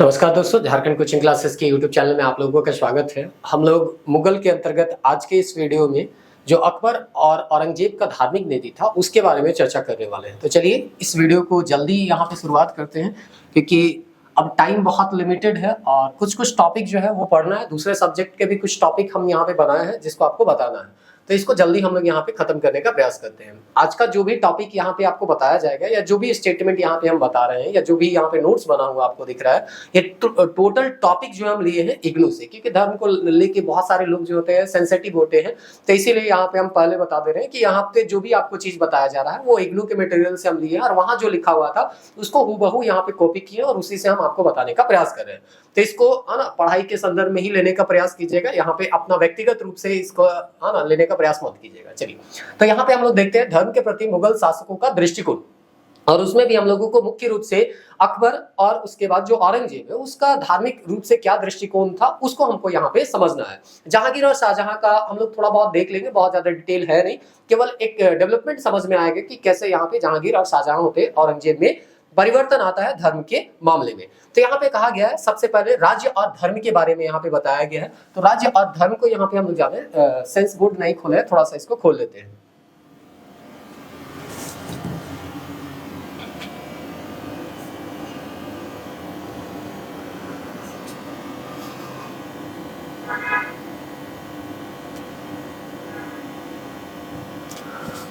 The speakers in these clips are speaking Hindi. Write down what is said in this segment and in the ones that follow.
नमस्कार दोस्तों, झारखंड कोचिंग क्लासेस के यूट्यूब चैनल में आप लोगों का स्वागत है। हम लोग मुगल के अंतर्गत आज के इस वीडियो में जो अकबर और औरंगजेब का धार्मिक नीति था उसके बारे में चर्चा करने वाले हैं। तो चलिए इस वीडियो को जल्दी यहाँ पे शुरुआत करते हैं, क्योंकि अब टाइम बहुत लिमिटेड है और कुछ कुछ टॉपिक जो है वो पढ़ना है। दूसरे सब्जेक्ट के भी कुछ टॉपिक हम यहाँ पे बनाए हैं जिसको आपको बताना है, तो इसको जल्दी हम लोग यहाँ पे खत्म करने का प्रयास करते हैं। आज का जो भी टॉपिक यहाँ पे आपको बताया जाएगा या जो भी स्टेटमेंट यहाँ पे हम बता रहे हैं या जो भी यहाँ पे नोट्स बना हुआ आपको दिख रहा है, ये टोटल टॉपिक जो हम लिए हैं इग्नू से, क्योंकि धर्म को लेके बहुत सारे लोग जो होते हैं सेंसिटिव होते हैं। तो इसीलिए यहाँ पे हम पहले बता दे रहे हैं कि यहाँ पे जो भी आपको चीज बताया जा रहा है वो इग्नू के मटेरियल से हम लिए हैं और वहां जो लिखा हुआ था उसको हूबहू यहाँ पे कॉपी किए और उसी से हम आपको बताने का प्रयास कर रहे हैं। तो इसको है ना पढ़ाई के संदर्भ में ही लेने का प्रयास कीजिएगा, यहाँ पे अपना व्यक्तिगत रूप से इसको है ना लेने का प्रयास मत कीजिएगा। चलिए, तो यहाँ पे हम लोग देखते हैं धर्म के प्रति मुगल शासकों का दृष्टिकोण, और उसमें भी हम लोगों को मुख्य रूप से अकबर और उसके बाद जो औरंगजेब है उसका धार्मिक रूप से क्या दृष्टिकोण था उसको हमको यहाँ पे समझना है। जहांगीर और शाहजहां का हम लोग थोड़ा बहुत देख लेंगे, बहुत ज्यादा डिटेल है नहीं, केवल एक डेवलपमेंट समझ में आएगा कि कैसे यहाँ पे जहांगीर और शाहजहां होते औरंगजेब में परिवर्तन आता है धर्म के मामले में। तो यहाँ पे कहा गया है सबसे पहले राज्य और धर्म के बारे में यहाँ पे बताया गया है। तो राज्य और धर्म को यहाँ पे हम लोग जाने, सेंस बोर्ड नहीं खोले है, थोड़ा सा इसको खोल लेते हैं।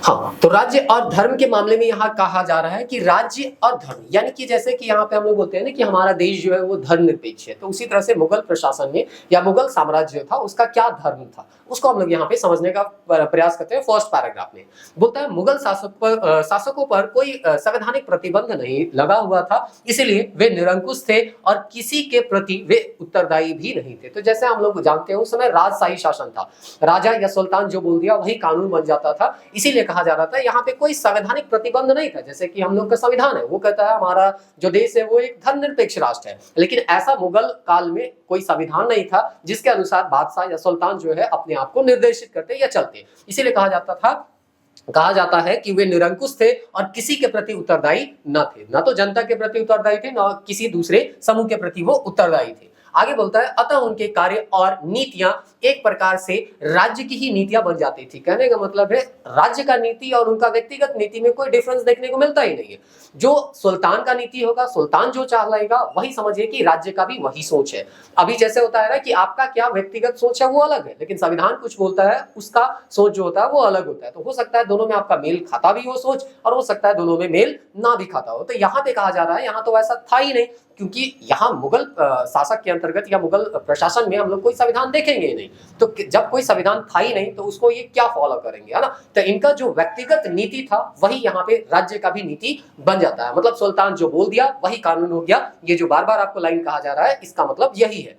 हाँ, तो राज्य और धर्म के मामले में यहाँ कहा जा रहा है कि राज्य और धर्म, यानी कि जैसे कि यहाँ पे हम लोग बोलते हैं ना कि हमारा देश जो है वो धर्मनिरपेक्ष है, तो उसी तरह से मुगल प्रशासन में या मुगल साम्राज्य था उसका क्या धर्म था उसको हम लोग यहाँ पे समझने का प्रयास करते हैं। फर्स्ट पैराग्राफ में बोलता है मुगल शासकों पर कोई संवैधानिक प्रतिबंध नहीं लगा हुआ था, इसीलिए वे निरंकुश थे और किसी के प्रति वे उत्तरदायी भी नहीं थे। तो जैसे हम लोग जानते हैं उस समय राजशाही शासन था, राजा या सुल्तान जो बोल दिया वही कानून बन जाता था, इसीलिए कहा जा रहा था यहाँ पे कोई संवैधानिक प्रतिबंध नहीं था। जैसे कि हम लोग का संविधान है वो कहता है हमारा जो देश है वो एक धर्मनिरपेक्ष राष्ट्र है, लेकिन ऐसा मुगल काल में कोई संविधान नहीं था जिसके अनुसार बादशाह या सुल्तान जो है अपने आप को निर्देशित करते या चलते। इसीलिए कहा जाता है कि वे निरंकुश थे और किसी के प्रति उत्तरदायी न थे, न तो जनता के प्रति उत्तरदायी थे न किसी दूसरे समूह के प्रति वो उत्तरदायी थे। आगे बोलता है अतः उनके कार्य और नीतियां एक प्रकार से राज्य की ही नीतियां बन जाती थी। कहने का मतलब है राज्य का नीति और उनका व्यक्तिगत नीति में कोई डिफरेंस देखने को मिलता ही नहीं है। जो सुल्तान का नीति होगा, सुल्तान जो चाहेगा वही समझिए कि राज्य का भी वही सोच है। अभी जैसे होता है ना कि आपका क्या व्यक्तिगत सोच है वो अलग है, लेकिन संविधान कुछ बोलता है उसका सोच जो होता है वो अलग होता है। तो हो सकता है दोनों में आपका मेल खाता भी हो सोच, और हो सकता है दोनों में मेल ना भी खाता हो। तो यहाँ पे कहा जा रहा है यहाँ तो वैसा था ही नहीं, क्योंकि यहाँ मुगल शासक के अंतर्गत या मुगल प्रशासन में हम लोग कोई संविधान देखेंगे ही नहीं। तो जब कोई संविधान था ही नहीं तो उसको ये क्या फॉलो करेंगे, है ना। तो इनका जो व्यक्तिगत नीति था वही यहाँ पे राज्य का भी नीति बन जाता है। मतलब सुल्तान जो बोल दिया वही कानून हो गया। ये जो बार बार आपको लाइन कहा जा रहा है इसका मतलब यही है।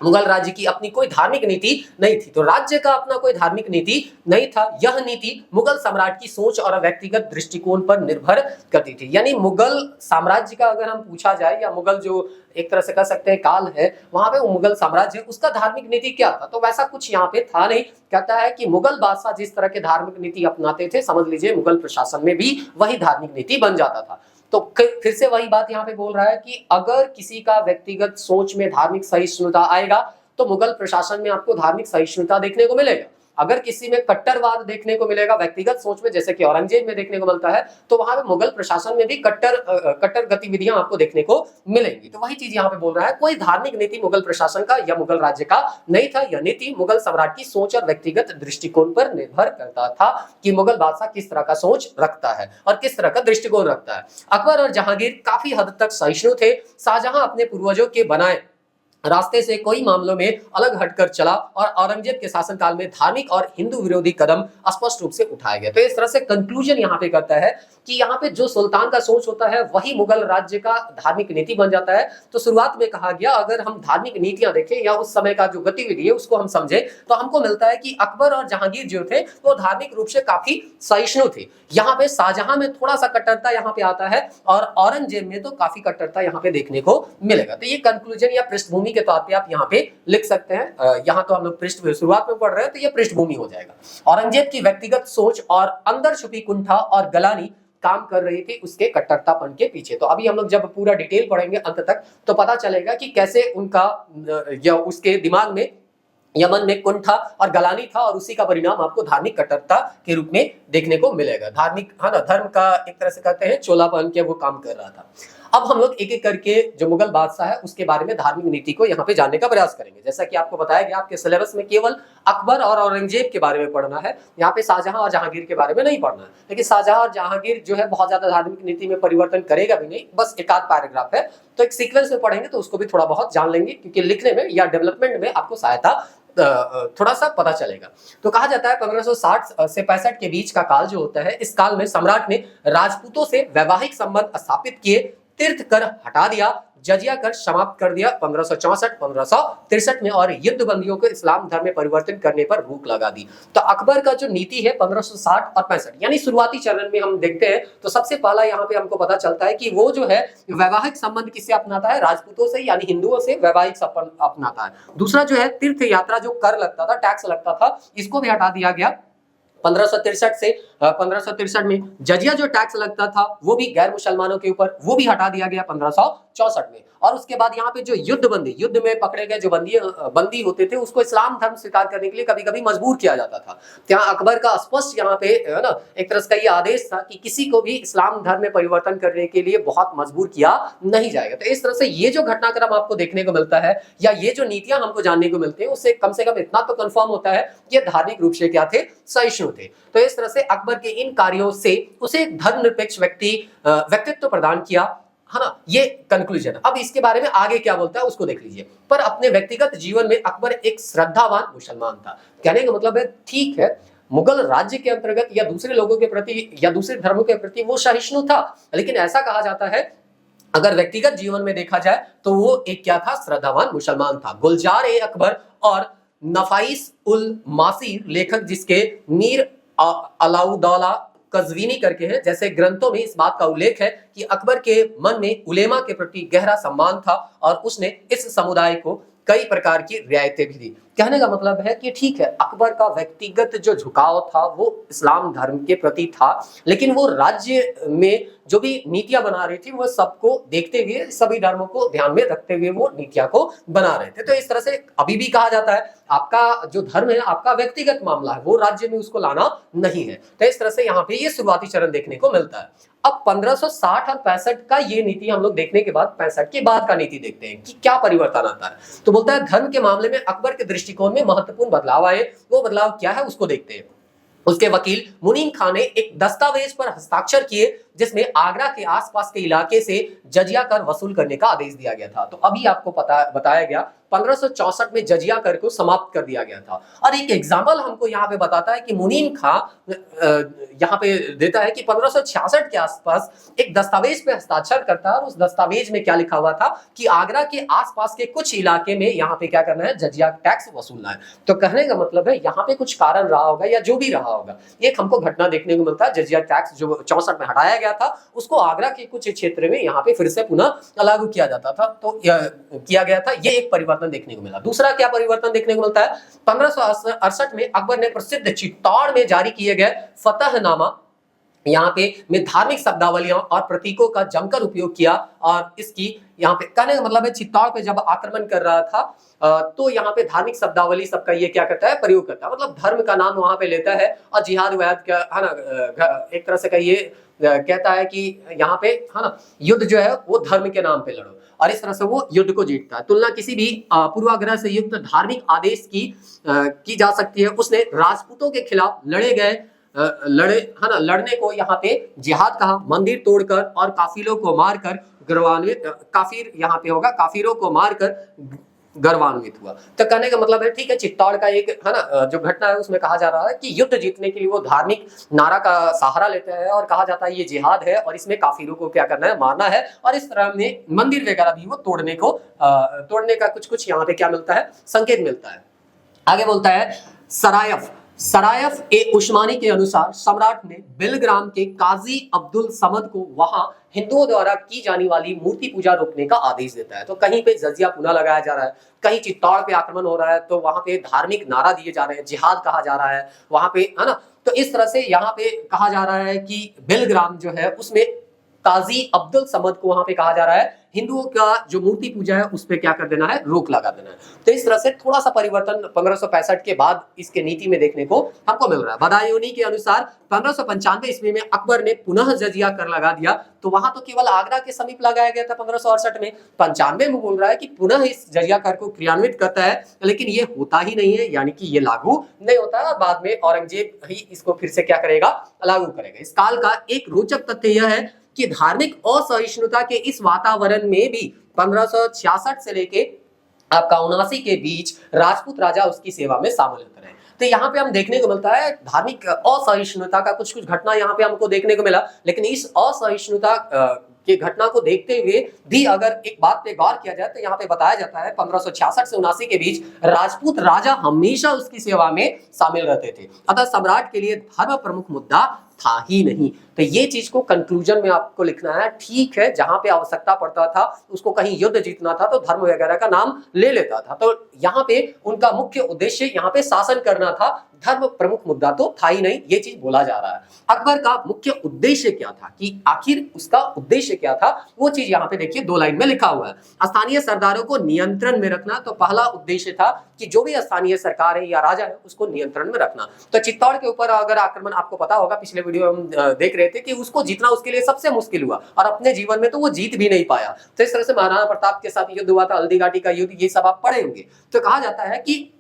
मुगल राज्य की अपनी कोई धार्मिक नीति नहीं थी, तो राज्य का अपना कोई धार्मिक नीति नहीं था। यह नीति मुगल सम्राट की सोच और व्यक्तिगत दृष्टिकोण पर निर्भर करती थी। यानी मुगल साम्राज्य का अगर हम पूछा जाए या मुगल जो एक तरह से कह सकते हैं काल है, वहां पे वो मुगल साम्राज्य उसका धार्मिक नीति क्या था, तो वैसा कुछ यहाँ पे था नहीं। कहता है कि मुगल बादशाह जिस तरह के धार्मिक नीति अपनाते थे, समझ लीजिए मुगल प्रशासन में भी वही धार्मिक नीति बन जाता था। तो फिर से वही बात यहाँ पे बोल रहा है कि अगर किसी का व्यक्तिगत सोच में धार्मिक सहिष्णुता आएगा तो मुगल प्रशासन में आपको धार्मिक सहिष्णुता देखने को मिलेगा। अगर किसी में कट्टरवाद देखने को मिलेगा व्यक्तिगत सोच में, जैसे कि औरंगजेब में देखने को मिलता है, तो वहां पे मुगल प्रशासन में भी कट्टर गतिविधियां आपको देखने को मिलेंगी। तो वही चीज यहाँ पे बोल रहा है, कोई धार्मिक नीति मुगल प्रशासन का या मुगल राज्य का नहीं था। यह नीति मुगल सम्राट की सोच और व्यक्तिगत दृष्टिकोण पर निर्भर करता था कि मुगल बादशाह किस तरह का सोच रखता है और किस तरह का दृष्टिकोण रखता है। अकबर और जहांगीर काफी हद तक सहिष्णु थे। शाहजहां अपने पूर्वजों के बनाए रास्ते से कई मामलों में अलग हटकर चला और औरंगजेब के शासनकाल में धार्मिक और हिंदू विरोधी कदम स्पष्ट रूप से उठाए गए। तो इस तरह से कंक्लूजन यहाँ पे करता है कि यहाँ पे जो सुल्तान का सोच होता है वही मुगल राज्य का धार्मिक नीति बन जाता है। तो शुरुआत में कहा गया अगर हम धार्मिक नीतियां देखें या उस समय का जो गतिविधि है उसको हम समझे तो हमको मिलता है कि अकबर और जहांगीर जो थे वो धार्मिक रूप से काफी सहिष्णु थे। यहाँ पे शाहजहां में थोड़ा सा कट्टरता यहाँ पे आता है और औरंगजेब में तो काफी कट्टरता यहाँ पे देखने को मिलेगा। तो ये कंक्लूजन या पृष्ठभूमि के तौर पे आप यहाँ पे लिख सकते हैं। यहाँ तो हम लोग शुरुआत में पढ़ रहे हैं तो ये पृष्ठभूमि हो जाएगा। औरंगजेब की व्यक्तिगत सोच और अंदर छुपी कुंठा और गलानी काम कर रही थी उसके कट्टरतापन के पीछे। तो अभी हम लोग जब पूरा डिटेल पढ़ेंगे अंत तक तो पता चलेगा कि कैसे उनका या उसके दिमाग में यमन में कुंठा और गलानी था और उसी का परिणाम आपको धार्मिक कट्टरता के रूप में देखने को मिलेगा। धार्मिक है ना, धर्म का एक तरह से कहते हैं चोला पहन के वो काम कर रहा था। अब हम लोग एक एक करके जो मुगल बादशाह है उसके बारे में धार्मिक नीति को यहाँ पे जानने का प्रयास करेंगे। जैसा कि आपको बताया गया आपके सिलेबस में केवल अकबर और औरंगजेब के बारे में पढ़ना है, यहाँ पे शाहजहां और जहांगीर के बारे में नहीं पढ़ना है। लेकिन शाहजहां और जहांगीर जो है बहुत ज्यादा धार्मिक नीति में परिवर्तन करेगा भी नहीं, बस एक आध पैराग्राफ है, तो एक सीक्वेंस में पढ़ेंगे तो उसको भी थोड़ा बहुत जान लेंगे, क्योंकि लिखने में या डेवलपमेंट में आपको सहायता थोड़ा सा पता चलेगा। तो कहा जाता है 1560 से 65 के बीच का काल जो होता है, इस काल में सम्राट ने राजपूतों से वैवाहिक संबंध स्थापित किए, तीर्थ कर हटा दिया, जजिया कर समाप्त कर दिया 1564-1563 में, और युद्ध बंदियों को इस्लाम धर्म में परिवर्तन करने पर रोक लगा दी। तो अकबर का जो नीति है 1560 और 65 यानी शुरुआती चरण में हम देखते हैं तो सबसे पहला यहाँ पे हमको पता चलता है कि वो जो है वैवाहिक संबंध किससे अपनाता है, राजपूतों से यानी हिंदुओं से वैवाहिक संबंध अपनाता है। दूसरा जो है तीर्थ यात्रा जो कर लगता था, टैक्स लगता था, इसको भी हटा दिया गया 1563 से 1563 में। जजिया जो टैक्स लगता था वो भी गैर मुसलमानों के ऊपर, वो भी हटा दिया गया 1564 में। और उसके बाद यहाँ पे जो युद्ध में पकड़े गए जो बंदी होते थे उसको इस्लाम धर्म स्वीकार करने के लिए कभी कभी मजबूर किया जाता था। यहाँ अकबर का स्पष्ट यहाँ पे है ना एक तरह का ये आदेश था कि किसी को भी इस्लाम धर्म में परिवर्तन करने के लिए बहुत मजबूर किया नहीं जाएगा। तो इस तरह से ये जो घटनाक्रम आपको देखने को मिलता है या ये जो नीतियां हमको जानने को मिलती है उससे कम से कम इतना तो कंफर्म होता है कि ये धार्मिक रूप से क्या थे, सहिष्णु थे। तो इस तरह से अकबर के इन कार्यों से उसे धर्मनिरपेक्ष व्यक्तित्व प्रदान किया, है ना, ये कंक्लूजन। अब इसके बारे में आगे क्या बोलता है उसको देख लीजिए। पर अपने व्यक्तिगत जीवन में अकबर एक श्रद्धावान मुसलमान था। कहने का मतलब है ठीक है मुगल राज्य के अंतर्गत या दूसरे लोगों के प्रति या दूसरे धर्मों के प्रति वो सहिष्णु था, लेकिन ऐसा कहा जाता है अगर व्यक्तिगत जीवन में देखा जाए तो वो एक क्या था, श्रद्धावान मुसलमान था। गुलजार ए अकबर और नफाइस उल मासीर लेखक जिसके मीर अलाउद्दौला कज़वीनी करके हैं जैसे ग्रंथों में इस बात का उल्लेख है कि अकबर के मन में उलेमा के प्रति गहरा सम्मान था और उसने इस समुदाय को कई प्रकार की रियायतें भी दी। कहने का मतलब है कि ठीक है अकबर का व्यक्तिगत जो झुकाव था वो इस्लाम धर्म के प्रति था, लेकिन वो राज्य में जो भी नीतियां बना रही थी वो सबको देखते हुए, सभी धर्मों को ध्यान में रखते हुए वो नीतियां को बना रहे थे। तो इस तरह से अभी भी कहा जाता है आपका जो धर्म है आपका व्यक्तिगत मामला है, वो राज्य में उसको लाना नहीं है। तो इस तरह से यहाँ पे ये शुरुआती चरण देखने को मिलता है। अब 1560 और 65 का ये नीति हम लोग देखने के बाद 65 के बाद का नीति देखते हैं कि क्या परिवर्तन आता है। तो बोलता है धर्म के मामले में अकबर के दृष्टिकोण में महत्वपूर्ण बदलाव आए। वो बदलाव क्या है उसको देखते हैं। उसके वकील मुनीम खान ने एक दस्तावेज पर हस्ताक्षर किए जिसमें आगरा के आसपास के इलाके से जजिया कर वसूल करने का आदेश दिया गया था। तो अभी आपको बताया गया 1564 में जजिया कर को समाप्त कर दिया गया था। और एक एग्जाम्पल हमको यहाँ पे बताता है कि मुनीम खां यहाँ पे देता है कि 1566 के आसपास एक दस्तावेज पे हस्ताक्षर करता है और उस दस्तावेज में क्या लिखा हुआ था कि आगरा के आसपास के कुछ इलाके में यहाँ पे क्या करना है, जजिया टैक्स वसूलना है। तो कहने का मतलब है यहाँ पे कुछ कारण रहा होगा या जो भी रहा होगा, एक हमको घटना देखने को मिलता है। जजिया टैक्स जो 64 में हटाया गया था उसको आगरा के कुछ क्षेत्र में यहाँ पे फिर से पुनः लागू किया जाता था, तो किया गया था। ये एक परिवर्तन देखने को मिला। दूसरा क्या परिवर्तन देखने को मिलता है, 1568 में अकबर ने प्रसिद्ध चित्तौड़ में जारी किए गए फतहनामा यहाँ पे में धार्मिक शब्दावलियों और प्रतीकों का जमकर उपयोग किया। और इसकी यहाँ पे कहने का मतलब है चित्तौड़ पे जब आक्रमण कर रहा था तो यहाँ पे धार्मिक शब्दावली सबका ये क्या करता है, प्रयोग करता है, मतलब धर्म का नाम वहां पे लेता है और जिहाद वहाद का है ना एक तरह से का ये कहता है कि यहाँ पे है ना युद्ध जो है वो धर्म के नाम पे लड़ो, और इस तरह से वो युद्ध को जीतता है। तुलना किसी भी पूर्वाग्रह से युक्त धार्मिक आदेश की जा सकती है। उसने राजपूतों के खिलाफ लड़ने को यहाँ पे जिहाद कहा। मंदिर तोड़कर और काफिरों को मारकर काफिर यहाँ पे होगा, काफिरों को मारकर गर्वान्वित हुआ। तो कहने का मतलब है ठीक है चित्तौड़ का एक है ना जो घटना है उसमें कहा जा रहा है कि युद्ध जीतने के लिए वो धार्मिक नारा का सहारा लेते हैं और कहा जाता है ये जिहाद है और इसमें काफिरों को क्या करना है, मारना है। और इस तरह में मंदिर वगैरह भी वो तोड़ने का कुछ यहाँ पे क्या मिलता है, संकेत मिलता है। आगे बोलता है सरायफ ए उस्मानी के अनुसार सम्राट ने बेलग्राम के काजी अब्दुल समद को वहां हिंदुओं द्वारा की जाने वाली मूर्ति पूजा रोकने का आदेश देता है। तो कहीं पे जजिया पुनः लगाया जा रहा है, कहीं चित्तौड़ पे आक्रमण हो रहा है तो वहां पे धार्मिक नारा दिए जा रहे हैं, जिहाद कहा जा रहा है वहां पे, है ना। तो इस तरह से यहाँ पे कहा जा रहा है कि बेलग्राम जो है उसमें काजी अब्दुल समद को वहां पे कहा जा रहा है हिंदुओं का जो मूर्ति पूजा है उस पर क्या कर देना है, रोक लगा देना है। तो इस तरह से थोड़ा सा परिवर्तन 1565 के बाद इसके नीति में देखने को हमको मिल रहा है। बदायूनी के अनुसार 1595 ईस्वी में अकबर ने पुनः जजिया कर लगा दिया, तो वहां तो केवल आगरा के समीप लगाया गया था 1568 में। 95 में बोल रहा है कि पुनः इस जजिया कर को क्रियान्वित करता है, लेकिन ये होता ही नहीं है, यानी कि ये लागू नहीं होता है। बाद में औरंगजेब ही इसको फिर से क्या करेगा, लागू करेगा। इस काल का एक रोचक तथ्य यह है कि धार्मिक असहिष्णुता के इस वातावरण में भी 1566 से लेके आपका 79 के बीच राजपूत राजा उसकी सेवा में शामिल होते रहे। तो यहाँ पे हम देखने को मिलता है धार्मिक असहिष्णुता का कुछ घटना यहाँ पे हमको देखने को मिला, लेकिन इस असहिष्णुता की घटना को देखते हुए भी अगर एक बात पे गौर किया जाए तो यहाँ पे बताया जाता है 1566 से 79 के बीच राजपूत राजा हमेशा उसकी सेवा में शामिल रहते थे। अतः सम्राट के लिए धर्म प्रमुख मुद्दा था ही नहीं। तो ये चीज को कंक्लूजन में आपको लिखना है। ठीक है, जहां पे आवश्यकता पड़ता था, उसको कहीं युद्ध जीतना था तो धर्म वगैरह का नाम ले लेता था। तो यहाँ पे उनका मुख्य उद्देश्य यहाँ पे शासन करना था, धर्म प्रमुख मुद्दा तो था ही नहीं, ये चीज बोला जा रहा है। अकबर का मुख्य उद्देश्य क्या था, कि आखिर उसका उद्देश्य क्या था, वो चीज यहाँ पे देखिए 2 लाइन में लिखा हुआ है। स्थानीय सरदारों को नियंत्रण में रखना, तो पहला उद्देश्य था कि जो भी स्थानीय सरकार है या राजा है उसको नियंत्रण में रखना। तो चित्तौड़ के ऊपर अगर आक्रमण आपको पता होगा, पिछले वीडियो हम देख रहे थे कि उसको जीतना उसके लिए सबसे मुश्किल हुआ और अपने जीवन में तो वो जीत भी नहीं पाया। तो इस तरह से महाराणा प्रताप के साथ युद्ध हुआ था, हल्दी घाटी का युद्ध, ये सब आप पढ़े होंगे। तो कहा जाता है कि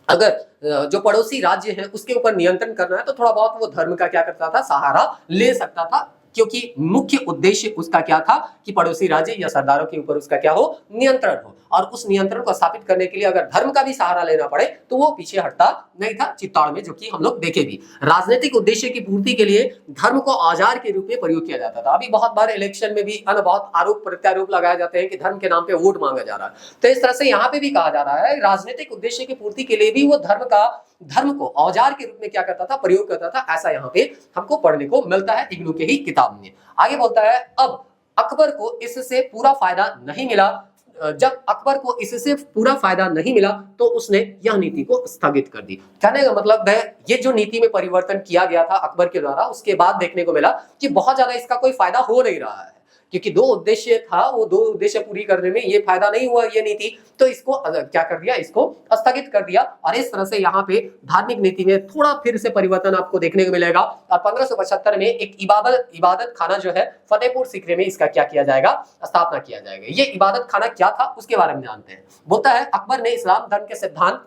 अगर जो पड़ोसी राज्य है उसके ऊपर नियंत्रण करना है तो थोड़ा बहुत वो धर्म का क्या करता था, सहारा ले सकता था, क्योंकि मुख्य उद्देश्य उसका क्या था कि पड़ोसी राज्य या सरदारों के ऊपर उसका क्या हो, नियंत्रण हो। और उस नियंत्रण को स्थापित करने के लिए अगर धर्म का भी सहारा लेना पड़े तो वो पीछे हटता नहीं था चित्तौड़ में, जो कि हम लोग देखे भी। राजनीतिक उद्देश्य की पूर्ति के लिए धर्म को औजार के रूप में प्रयोग किया जाता था। अभी बहुत बार इलेक्शन में भी बहुत आरोप प्रत्यारोप लगाए जाते हैं कि धर्म के नाम पे वोट मांगा जा रहा है। तो इस तरह से यहाँ पे भी कहा जा रहा है राजनीतिक उद्देश्य की पूर्ति के लिए भी वो धर्म को औजार के रूप में क्या करता था, प्रयोग करता था। ऐसा यहाँ पे हमको पढ़ने को मिलता है इग्नू के ही किताब में। आगे बोलता है अब अकबर को इससे पूरा फायदा नहीं मिला। जब अकबर को इससे पूरा फायदा नहीं मिला तो उसने यह नीति को स्थगित कर दी। कहने का मतलब है ये जो नीति में परिवर्तन किया गया था अकबर के द्वारा, उसके बाद देखने को मिला कि बहुत ज्यादा इसका कोई फायदा हो नहीं रहा है, क्योंकि 2 उद्देश्य था, वो 2 उद्देश्य पूरी करने में ये फायदा नहीं हुआ ये नीति, तो इसको क्या कर दिया, इसको स्थगित कर दिया। और इस तरह से यहाँ पे धार्मिक नीति में थोड़ा फिर से परिवर्तन आपको देखने को मिलेगा। और 1575 में एक इबादत खाना जो है फतेहपुर सीकरी में इसका क्या किया जाएगा, स्थापना किया जाएगा। ये इबादत खाना क्या था उसके बारे में जानते हैं। बोलता है अकबर ने इस्लाम धर्म के सिद्धांत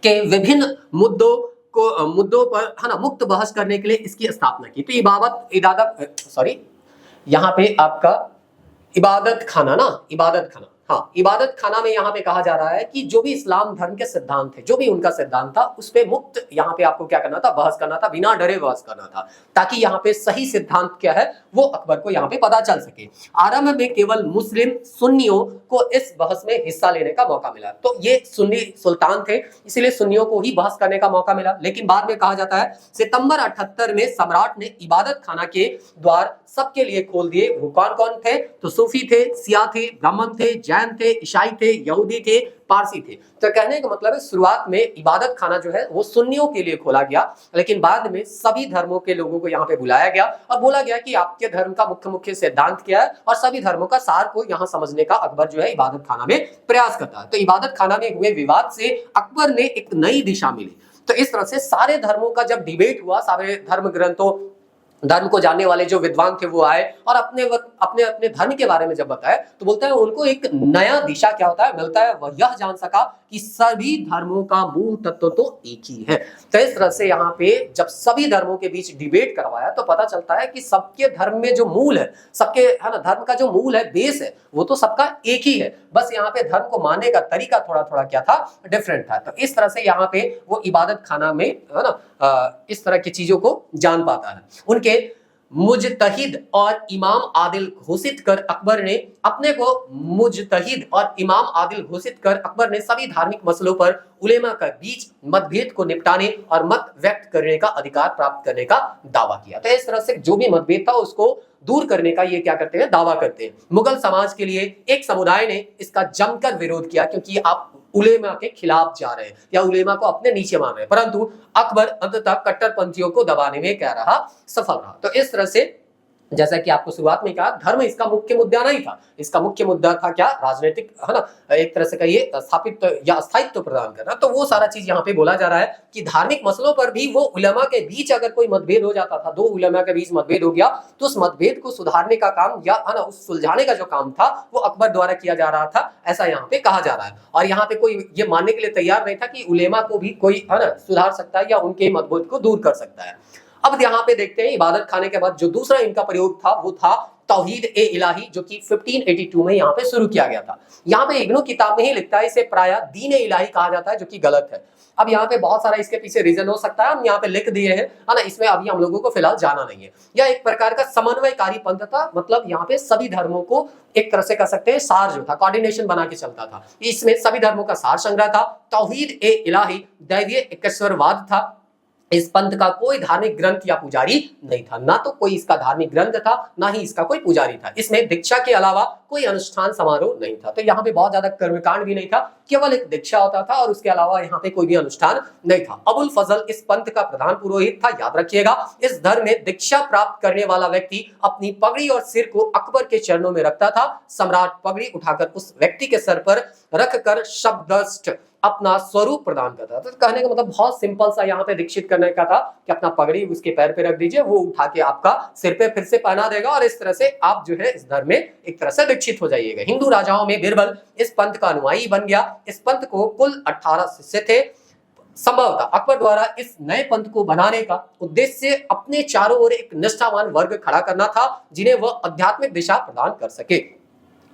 के विभिन्न मुद्दों पर है ना मुक्त बहस करने के लिए इसकी स्थापना की। तो यहाँ पे आपका इबादत खाना, इबादत खाना में यहाँ पे कहा जा रहा है कि जो भी इस्लाम धर्म के सिद्धांत थे, जो भी उनका सिद्धांत था, उस पे मुक्त यहाँ पे आपको क्या करना था, बहस करना था, बिना डरे बहस करना था, ताकि यहाँ पे सही सिद्धांत क्या है वो अकबर को यहाँ पे पता चल सके। आरंभ में केवल मुस्लिम सुन्नियों को इस बहस में हिस्सा लेने का मौका मिला। तो ये सुन्नी सुल्तान थे, इसलिए सुन्नियों को ही बहस करने का मौका मिला। लेकिन बाद में कहा जाता है सितंबर 78 में सम्राट ने इबादत खाना के द्वार सबके लिए खोल दिए। वो कौन कौन थे, तो सूफी थे, सिया थे, ब्राह्मण थे, जैन थे, ईसाई थे, यहूदी थे, पारसी थे। तो कहने का मतलब है शुरुआत में इबादत खाना जो है वो सुन्नियों के लिए खोला गया, लेकिन बाद में सभी धर्मों के लोगों को यहाँ पे बुलाया गया और बोला गया कि आपके धर्म का मुख्य सिद्धांत क्या है, और सभी धर्मों का सार को यहाँ समझने का अकबर जो है इबादत खाना में प्रयास करता है। तो इबादत खाना में हुए विवाद से अकबर ने एक नई दिशा मिली। तो इस तरह से सारे धर्मों का जब डिबेट हुआ, सारे धर्म को जानने वाले जो विद्वान थे वो आए और अपने अपने धर्म के बारे में जब बताए तो बोलता है उनको एक नया दिशा क्या होता है मिलता है, वह यह जान सका कि सभी धर्मों का मूल तत्व तो एक ही है। तो इस तरह से यहाँ पे जब सभी धर्मों के बीच डिबेट करवाया तो पता चलता है कि सबके धर्म में जो मूल है, सबके है ना धर्म का जो मूल है, बेस है, वो तो सबका एक ही है, बस यहाँ पे धर्म को मानने का तरीका थोड़ा थोड़ा क्या था, डिफरेंट था। तो इस तरह से यहाँ पे वो इबादत खाना में है ना इस तरह की चीजों को जान पाता है। उनके मुजतहिद और इमाम आदिल घोषित कर अकबर ने अपने को मुजतहिद और इमाम आदिल घोषित कर अकबर ने सभी धार्मिक मसलों पर उलेमा का बीच मतभेद को निपटाने और मत व्यक्त करने का अधिकार प्राप्त करने का दावा किया। तो इस तरह से जो भी मतभेद था उसको दूर करने का ये क्या करते हैं, दावा करते हैं। मुगल समाज के लिए एक समुदाय ने इसका जमकर विरोध किया, क्योंकि आप उलेमा के खिलाफ जा रहे हैं या उलेमा को अपने नीचे मान रहे हैं, परंतु अकबर अंततः कट्टरपंथियों को दबाने में क्या रहा, सफल रहा। तो इस तरह से जैसा कि आपको शुरुआत में कहा, धर्म इसका मुख्य मुद्दा नहीं था, इसका मुख्य मुद्दा था क्या, राजनीतिक, है ना, एक तरह से कहिए स्थापित या स्थायित्व प्रदान करना। तो वो सारा चीज यहाँ पे बोला जा रहा है कि धार्मिक मसलों पर भी वो उलेमा के बीच अगर कोई मतभेद हो जाता था, दो उलेमा के बीच मतभेद हो गया, तो उस मतभेद को सुधारने का काम या है ना उस सुलझाने का जो काम था वो अकबर द्वारा किया जा रहा था, ऐसा यहाँ पे कहा जा रहा है। और यहाँ पे कोई ये मानने के लिए तैयार नहीं था कि उलेमा को भी कोई है ना सुधार सकता है या उनके मतभेद को दूर कर सकता है। अब यहाँ पे देखते हैं इबादत खाने के बाद जो दूसरा इनका प्रयोग था वो था तौहीद ए इलाही, जो कि 1582 में यहाँ पे शुरू किया गया था। यहाँ पे इग्नू किताब में ही लिखता है, इसे प्रायः दीन ए इलाही कहा जाता है, जो कि गलत है। अब यहाँ पे बहुत सारा इसके पीछे रीजन हो सकता है, हम यहाँ पे लिख दिए हैं, है ना, इसमें अभी हम लोगों को फिलहाल जाना नहीं है। यह एक प्रकार का समन्वयकारी पंथ था, मतलब यहाँ पे सभी धर्मों को एक तरह से कह सकते हैं सार जो था, कोऑर्डिनेशन बना के चलता था। इसमें सभी धर्मों का सार संग्रह था। तौहीद ए इलाही दैवीय एकेश्वरवाद था। इस पंथ का कोई धार्मिक ग्रंथ या पुजारी नहीं था, ना तो कोई इसका धार्मिक ग्रंथ था, ना ही इसका कोई पुजारी था। इसमें दीक्षा के अलावा कोई अनुष्ठान समारोह नहीं था। तो यहाँ पे बहुत ज्यादा कर्मकांड भी नहीं था, केवल एक दीक्षा होता था और उसके अलावा यहाँ पे कोई भी अनुष्ठान नहीं था। अबुल फजल इस पंथ का प्रधान पुरोहित था। याद रखिएगा, इस धर्म में दीक्षा प्राप्त करने वाला व्यक्ति अपनी पगड़ी और सिर को अकबर के चरणों में रखता था। सम्राट पगड़ी उठाकर उस व्यक्ति के सर पर रखकर शब्दस्थ अपना स्वरूप प्रदान करता था। तो कहने का मतलब बहुत सिंपल सा यहाँ पे दीक्षित करने का था कि अपना पगड़ी उसके पैर पे रख दीजिए, वो उठा के आपका सिर पे फिर से पहना देगा और इस तरह से आप जो है इस धर्म में एक तरह से दीक्षित हो जाइएगा। हिंदू राजाओं में बीरबल इस पंथ का अनुयायी बन गया। इस पंथ को कुल 18 शिष्य थे। संभवतः अकबर द्वारा इस नए पंथ को बनाने का उद्देश्य अपने चारों ओर एक निष्ठावान वर्ग खड़ा करना था, जिन्हें वह आध्यात्मिक दिशा प्रदान कर सके।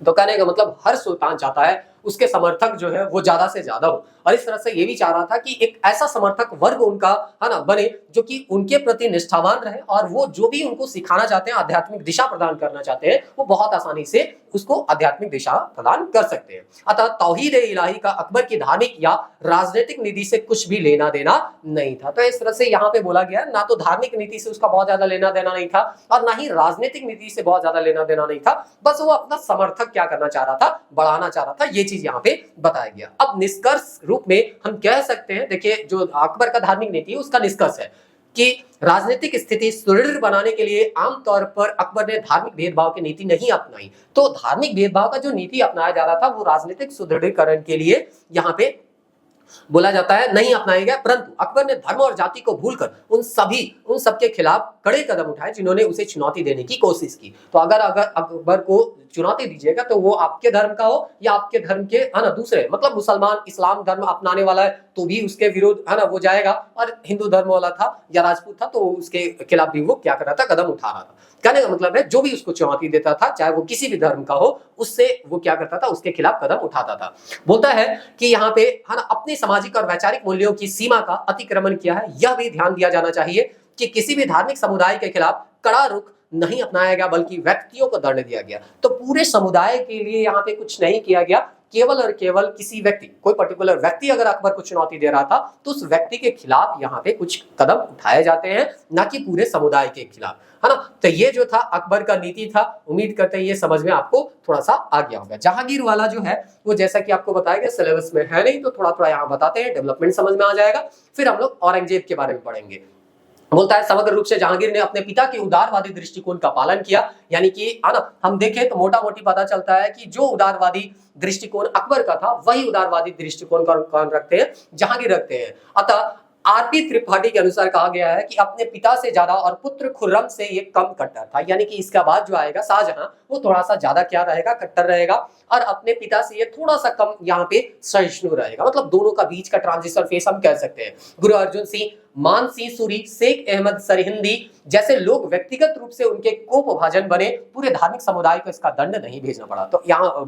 तो कहने का मतलब हर सुल्तान चाहता है उसके समर्थक जो है वो ज्यादा से ज्यादा हो, और इस तरह से ये भी चाह रहा था कि एक ऐसा समर्थक वर्ग उनका है ना बने जो कि उनके प्रति निष्ठावान रहे और वो जो भी उनको सिखाना चाहते हैं, आध्यात्मिक दिशा प्रदान करना चाहते हैं, वो बहुत आसानी से उसको आध्यात्मिक दिशा प्रदान कर सकते हैं। अतः तौहीद ए इलाही का अकबर की धार्मिक या राजनीतिक नीति से कुछ भी लेना देना नहीं था। तो इस तरह से यहाँ पे बोला गया, ना तो धार्मिक नीति से उसका बहुत ज्यादा लेना देना नहीं था और ना ही राजनीतिक नीति से बहुत ज्यादा लेना देना नहीं था, बस वो अपना समर्थक क्या करना चाह रहा था, बढ़ाना चाह रहा था। ये चीज यहाँ पे बताया गया। अब निष्कर्ष रूप में हम कह सकते हैं, देखिए जो अकबर का धार्मिक नीति है उसका निष्कर्ष है कि राजनीतिक स्थिति सुदृढ़ बनाने के लिए आमतौर पर अकबर ने धार्मिक भेदभाव की नीति नहीं अपनाई। तो धार्मिक भेदभाव का जो नीति अपनाया जा रहा था वो राजनीतिक सुदृढ़ीकरण के लिए यहाँ पे बोला जाता है नहीं अपनाया गया, परंतु अकबर ने धर्म और जाति को भूलकर उन सबके खिलाफ कड़े कदम उठाए जिन्होंने उसे चुनौती देने की कोशिश की। तो अगर अकबर को चुनौती दीजिएगा तो वो आपके धर्म का हो या आपके धर्म के है ना दूसरे, मतलब मुसलमान इस्लाम धर्म अपनाने वाला है तो भी उसके विरोध है ना वो जाएगा, और हिंदू धर्म वाला था या राजपूत था तो उसके खिलाफ भी वो क्या कर रहा था, कदम उठा रहा था। कहने का मतलब है जो भी उसको चुनौती देता था, चाहे वो किसी भी धर्म का हो, उससे वो क्या करता था, उसके खिलाफ कदम उठाता था। बोलता है कि यहाँ पे है ना अपनी सामाजिक और वैचारिक मूल्यों की सीमा का अतिक्रमण किया है। यह भी ध्यान दिया जाना चाहिए कि किसी भी धार्मिक समुदाय के खिलाफ कड़ा रुख नहीं अपनाया गया, बल्कि व्यक्तियों को दंड दिया गया। तो पूरे समुदाय के लिए यहाँ पे कुछ नहीं किया गया, केवल और केवल किसी व्यक्ति, कोई पर्टिकुलर व्यक्ति अगर अकबर को चुनौती दे रहा था तो उस व्यक्ति के खिलाफ यहाँ पे कुछ कदम उठाए जाते हैं, ना कि पूरे समुदाय के खिलाफ, है ना। तो ये जो था अकबर का नीति था। उम्मीद करते हैं ये समझ में आपको थोड़ा सा आ गया होगा। जहांगीर वाला जो है वो जैसा कि आपको बताया गया सिलेबस में है नहीं, तो थोड़ा थोड़ा यहाँ बताते हैं, डेवलपमेंट समझ में आ जाएगा। फिर हम लोग औरंगजेब के बारे में पढ़ेंगे। बोलता है समग्र रूप से जहांगीर ने अपने पिता के उदारवादी दृष्टिकोण का पालन किया। यानी कि हम देखें तो मोटा मोटी पता चलता है कि जो उदारवादी दृष्टिकोण अकबर का था वही उदारवादी दृष्टिकोण कौन रखते हैं, जहांगीर रखते हैं। अतः आरपी त्रिपाठी के अनुसार कहा गया है कि अपने पिता से ज्यादा और पुत्र खुर्रम से ये कम कट्टर था। यानी कि इसका बाद जो आएगा शाहजहां, वो थोड़ा सा ज्यादा क्या रहेगा, कट्टर रहेगा, और अपने पिता से ये थोड़ा सा कम यहाँ पे सहिष्णु रहेगा। मतलब दोनों का बीच का ट्रांजिशन फेस हम कह सकते हैं। गुरु अर्जुन सिंह, मान सिंह सूरी, शेख अहमद सरहिंदी जैसे लोग व्यक्तिगत रूप से उनके कोपभाजन बने, पूरे धार्मिक समुदाय को इसका दंड नहीं भेजना पड़ा, तो यहाँ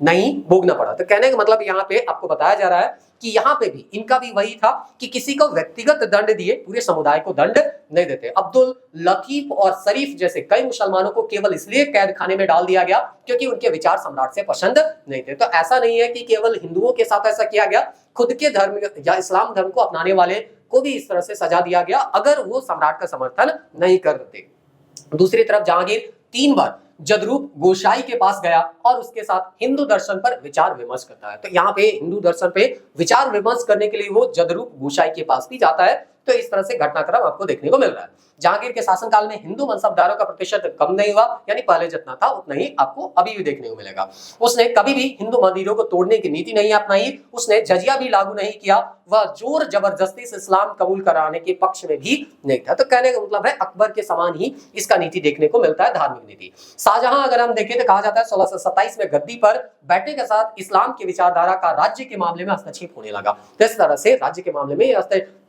नहीं भोगना पड़ा। तो कहने का मतलब यहाँ पे आपको बताया जा रहा है कि यहाँ पे भी इनका भी वही था कि किसी को व्यक्तिगत दंड दिए, पूरे समुदाय को दंड नहीं देते। अब्दुल लतीफ और शरीफ जैसे कई मुसलमानों को केवल इसलिए कैद खाने में डाल दिया गया क्योंकि उनके विचार सम्राट से पसंद नहीं थे। तो ऐसा नहीं है कि केवल हिंदुओं के साथ ऐसा किया गया, खुद के धर्म या इस्लाम धर्म को अपनाने वाले को भी इस तरह से सजा दिया गया अगर वो सम्राट का समर्थन नहीं करते। दूसरी तरफ जहांगीर 3 बार जदरूप गोसाई के पास गया और उसके साथ हिंदू दर्शन पर विचार विमर्श करता है। तो यहाँ पे हिंदू दर्शन पे विचार विमर्श करने के लिए वो जदरूप गोसाई के पास भी जाता है। तो इस तरह से घटनाक्रम आपको देखने को मिल रहा है। जहांगीर के शासनकाल में हिंदू मनसबदारों का प्रतिशत कम नहीं हुआ, यानी पहले जितना था उतना ही आपको अभी भी देखने को मिलेगा। उसने कभी भी हिंदू मंदिरों को तोड़ने की नीति नहीं अपनाई, उसने जजिया भी लागू नहीं किया, वह जोर जबरदस्ती से इस्लाम कबूल कराने के पक्ष में भी नहीं था। तो कहने का मतलब है अकबर के समान ही इसका नीति देखने को मिलता है, धार्मिक नीति। शाहजहां अगर हम देखें तो कहा जाता है 1627 में गद्दी पर बैठने के साथ इस्लाम की विचारधारा का राज्य के मामले में हस्तक्षेप होने लगा। तो इस तरह से राज्य के मामले में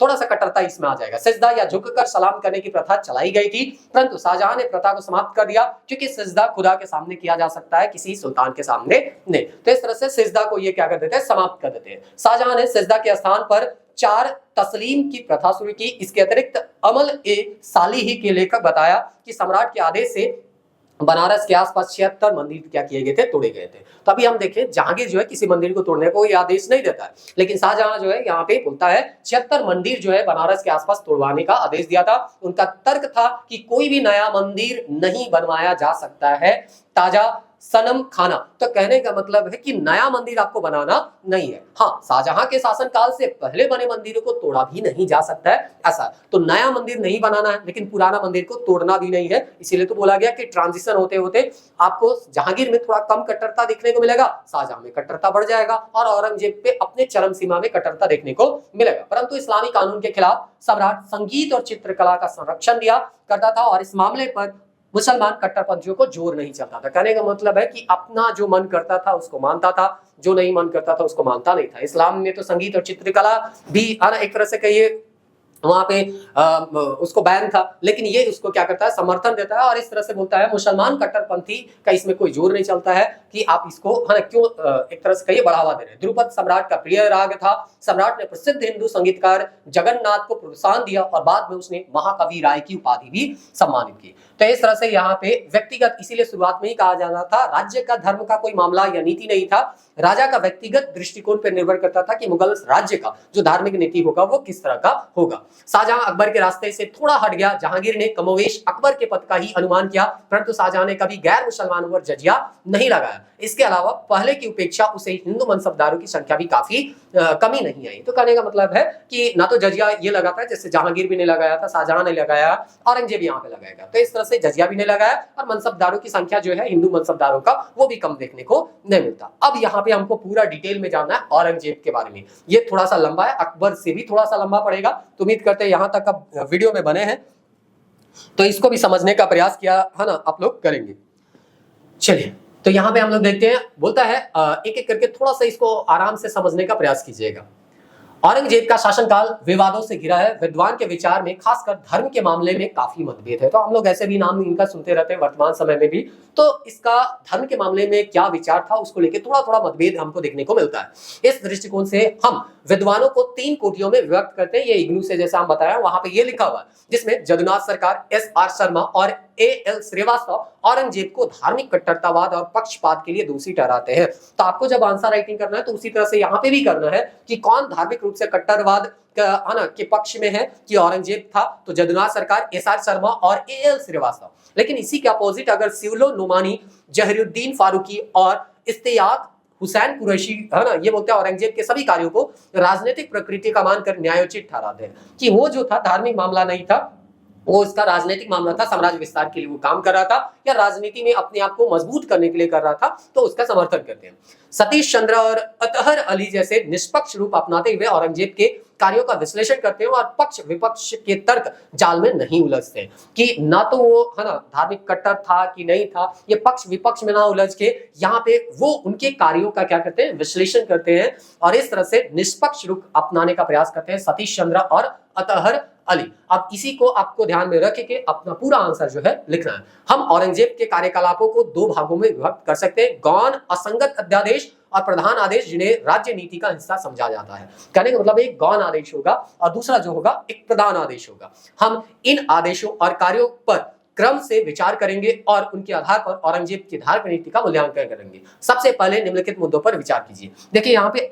थोड़ा सा कट्टरता इसमें आ जाएगा। सिजदा या झुककर सलाम करने की प्रथा चलाई गई थी, परंतु शाहजहां ने प्रथा को समाप्त कर दिया, क्योंकि सिजदा खुदा के सामने किया जा सकता है, किसी सुल्तान के सामने नहीं। तो इस तरह से सिजदा को ये क्या कर देते हैं, समाप्त कर देते हैं। शाहजहां ने सिजदा के स्थान पर 4 तस्लीम की प्रथा शुरू की। इसके अतिरिक्त अमल ए सालिही के लेखक बताया कि सम्राट के आदेश से बनारस के आसपास 76 मंदिर क्या किए गए थे, तोड़े गए थे। तो अभी हम देखें जहांगीर जो है किसी मंदिर को तोड़ने को ये आदेश नहीं देता है, लेकिन शाहजहां जो है यहाँ पे बोलता है 76 मंदिर जो है बनारस के आसपास तोड़वाने का आदेश दिया था। उनका तर्क था कि कोई भी नया मंदिर नहीं बनवाया जा सकता है, ताजा सनम खाना। तो कहने का मतलब है कि नया मंदिर आपको बनाना नहीं है। हाँ, शाहजहां के शासनकाल से पहले बने मंदिरों को तोड़ा भी नहीं जा सकता है, ऐसा। तो नया मंदिर नहीं बनाना है, लेकिन पुराना मंदिर को तोड़ना भी नहीं है। इसीलिए तो बोला गया कि ट्रांजिशन होते होते आपको जहांगीर में थोड़ा कम कट्टरता देखने को मिलेगा, शाहजहां में कट्टरता बढ़ जाएगा और औरंगजेब पे अपने चरम सीमा में कट्टरता देखने को मिलेगा। परंतु इस्लामी कानून के खिलाफ सम्राट संगीत और चित्रकला का संरक्षण दिया करता था और इस मामले पर मुसलमान कट्टरपंथियों को जोर नहीं चलता था। कहने का मतलब है कि अपना जो मन करता था उसको मानता था, जो नहीं मन करता था उसको मानता नहीं था। इस्लाम में तो संगीत और चित्रकला भी एक तरह से कहिए वहां पे उसको बैन था, लेकिन ये उसको क्या करता है, समर्थन देता है और इस तरह से बोलता है मुसलमान कट्टरपंथी का इसमें कोई जोर नहीं चलता है कि आप इसको क्यों एक तरह से कहिए बढ़ावा दे रहे हैं। ध्रुपद सम्राट का प्रिय राग था। सम्राट ने प्रसिद्ध हिंदू संगीतकार जगन्नाथ को प्रोत्साहन दिया और बाद में उसने महाकवि राय की उपाधि भी सम्मानित की। तो इस तरह से यहाँ पे व्यक्तिगत, इसीलिए शुरुआत में ही कहा जाना था राज्य का धर्म का कोई मामला या नीति नहीं था, राजा का व्यक्तिगत दृष्टिकोण पर निर्भर करता था कि मुगल राज्य का जो धार्मिक नीति होगा वो किस तरह का होगा। शाहजहां अकबर के रास्ते से थोड़ा हट गया। जहांगीर ने कमोवेश अकबर के पद का ही अनुमान किया, परंतु शाहजहां ने कभी गैर मुसलमानों पर जजिया नहीं लगाया। इसके अलावा पहले की उपेक्षा उसे हिंदू मनसबदारों की संख्या भी काफी कमी नहीं आई। तो कहने का मतलब है कि ना तो जजिया ये लगाता है, जैसे जहांगीर भी नहीं लगाया था, शाहजहां ने लगाया, औरंगजेब यहाँ पे लगाएगा। तो इस तरह से जजिया भी नहीं लगाया और मनसबदारों की संख्या जो है हिंदू मनसबदारों का वो भी कम देखने को नहीं मिलता। अब यहाँ पे हमको पूरा डिटेल में जानना है औरंगजेब के बारे में। ये थोड़ा सा लंबा है, अकबर से भी थोड़ा सा लंबा पड़ेगा। तो उम्मीद करते हैं यहाँ तक अब वीडियो में बने हैं तो इसको भी समझने का प्रयास किया है ना आप लोग करेंगे। चलिए, तो यहाँ पे हम लोग देखते हैं, बोलता है एक एक करके थोड़ा सा इसको आराम से समझने का प्रयास कीजिएगा। औरंगजेब का शासनकाल विवादों से घिरा है। विद्वान के विचार में खासकर धर्म के मामले में काफी मतभेद है। तो हम लोग ऐसे भी नाम इनका सुनते रहते हैं वर्तमान समय में भी। तो इसका धर्म के मामले में क्या विचार था उसको लेकर थोड़ा थोड़ा मतभेद हमको देखने को मिलता है। इस दृष्टिकोण से हम विद्वानों को 3 कोटियों में विभक्त करते हैं। ये इग्नू से जैसा हम बताया वहां पे ये लिखा हुआ है, जिसमें जदुनाथ सरकार, SR शर्मा और AL श्रीवास्तव औरंगजेब को धार्मिक कट्टरतावाद और पक्षपात के लिए दोषी ठहराते हैं। तो आपको जब आंसर राइटिंग करना है तो उसी तरह से यहाँ पे भी करना है कि कौन धार्मिक रूप से कट्टरवाद के पक्ष में है, कि औरंगजेब था तो जदुनाथ सरकार, SR शर्मा और AL श्रीवास्तव। लेकिन इसी के अपोजिट अगर सिवलो नुमानी, जहीरुद्दीन फारूकी और इस्तेयाक हुसैन कुरैशी है ना, ये बोलते हैं औरंगजेब के सभी कार्यों को राजनीतिक प्रकृति का मानकर न्यायोचित ठहराते हैं कि वो जो था धार्मिक मामला नहीं था, वो इसका राजनीतिक मामला था, साम्राज्य विस्तार के लिए वो काम कर रहा था या राजनीति में अपने आप को मजबूत करने के लिए कर रहा था, तो उसका समर्थन करते हैं। सतीश चंद्र और अतहर अली जैसे निष्पक्ष रूप अपनाते हुए औरंगजेब के कार्यों का विश्लेषण करते हैं और पक्ष विपक्ष के तर्क जाल में नहीं उलझते कि ना तो वो है ना धार्मिक कट्टर था कि नहीं था, ये पक्ष विपक्ष में ना उलझ के यहाँ पे वो उनके कार्यों का क्या करते हैं, विश्लेषण करते हैं और इस तरह से निष्पक्ष रुख अपनाने का प्रयास करते हैं सतीश चंद्र और अतहर अली। अब इसी को आपको ध्यान में रख के अपना पूरा आंसर जो है लिखना है। हम औरंगजेब के कार्यकलापों को 2 भागों में विभक्त कर सकते हैं, गौण असंगत अध्यादेश और प्रधान आदेश, जिन्हें राज्य नीति का हिस्सा समझा जाता है। कहने का मतलब एक गौण आदेश होगा और दूसरा जो होगा एक प्रधान आदेश होगा। हम इन आदेशों और कार्यों पर क्रम से विचार करेंगे और उनके आधार पर औरंगजेब की धार्मिक नीति का मूल्यांकन करेंगे। सबसे पहले निम्नलिखित मुद्दों पर विचार कीजिए। देखिए यहाँ पे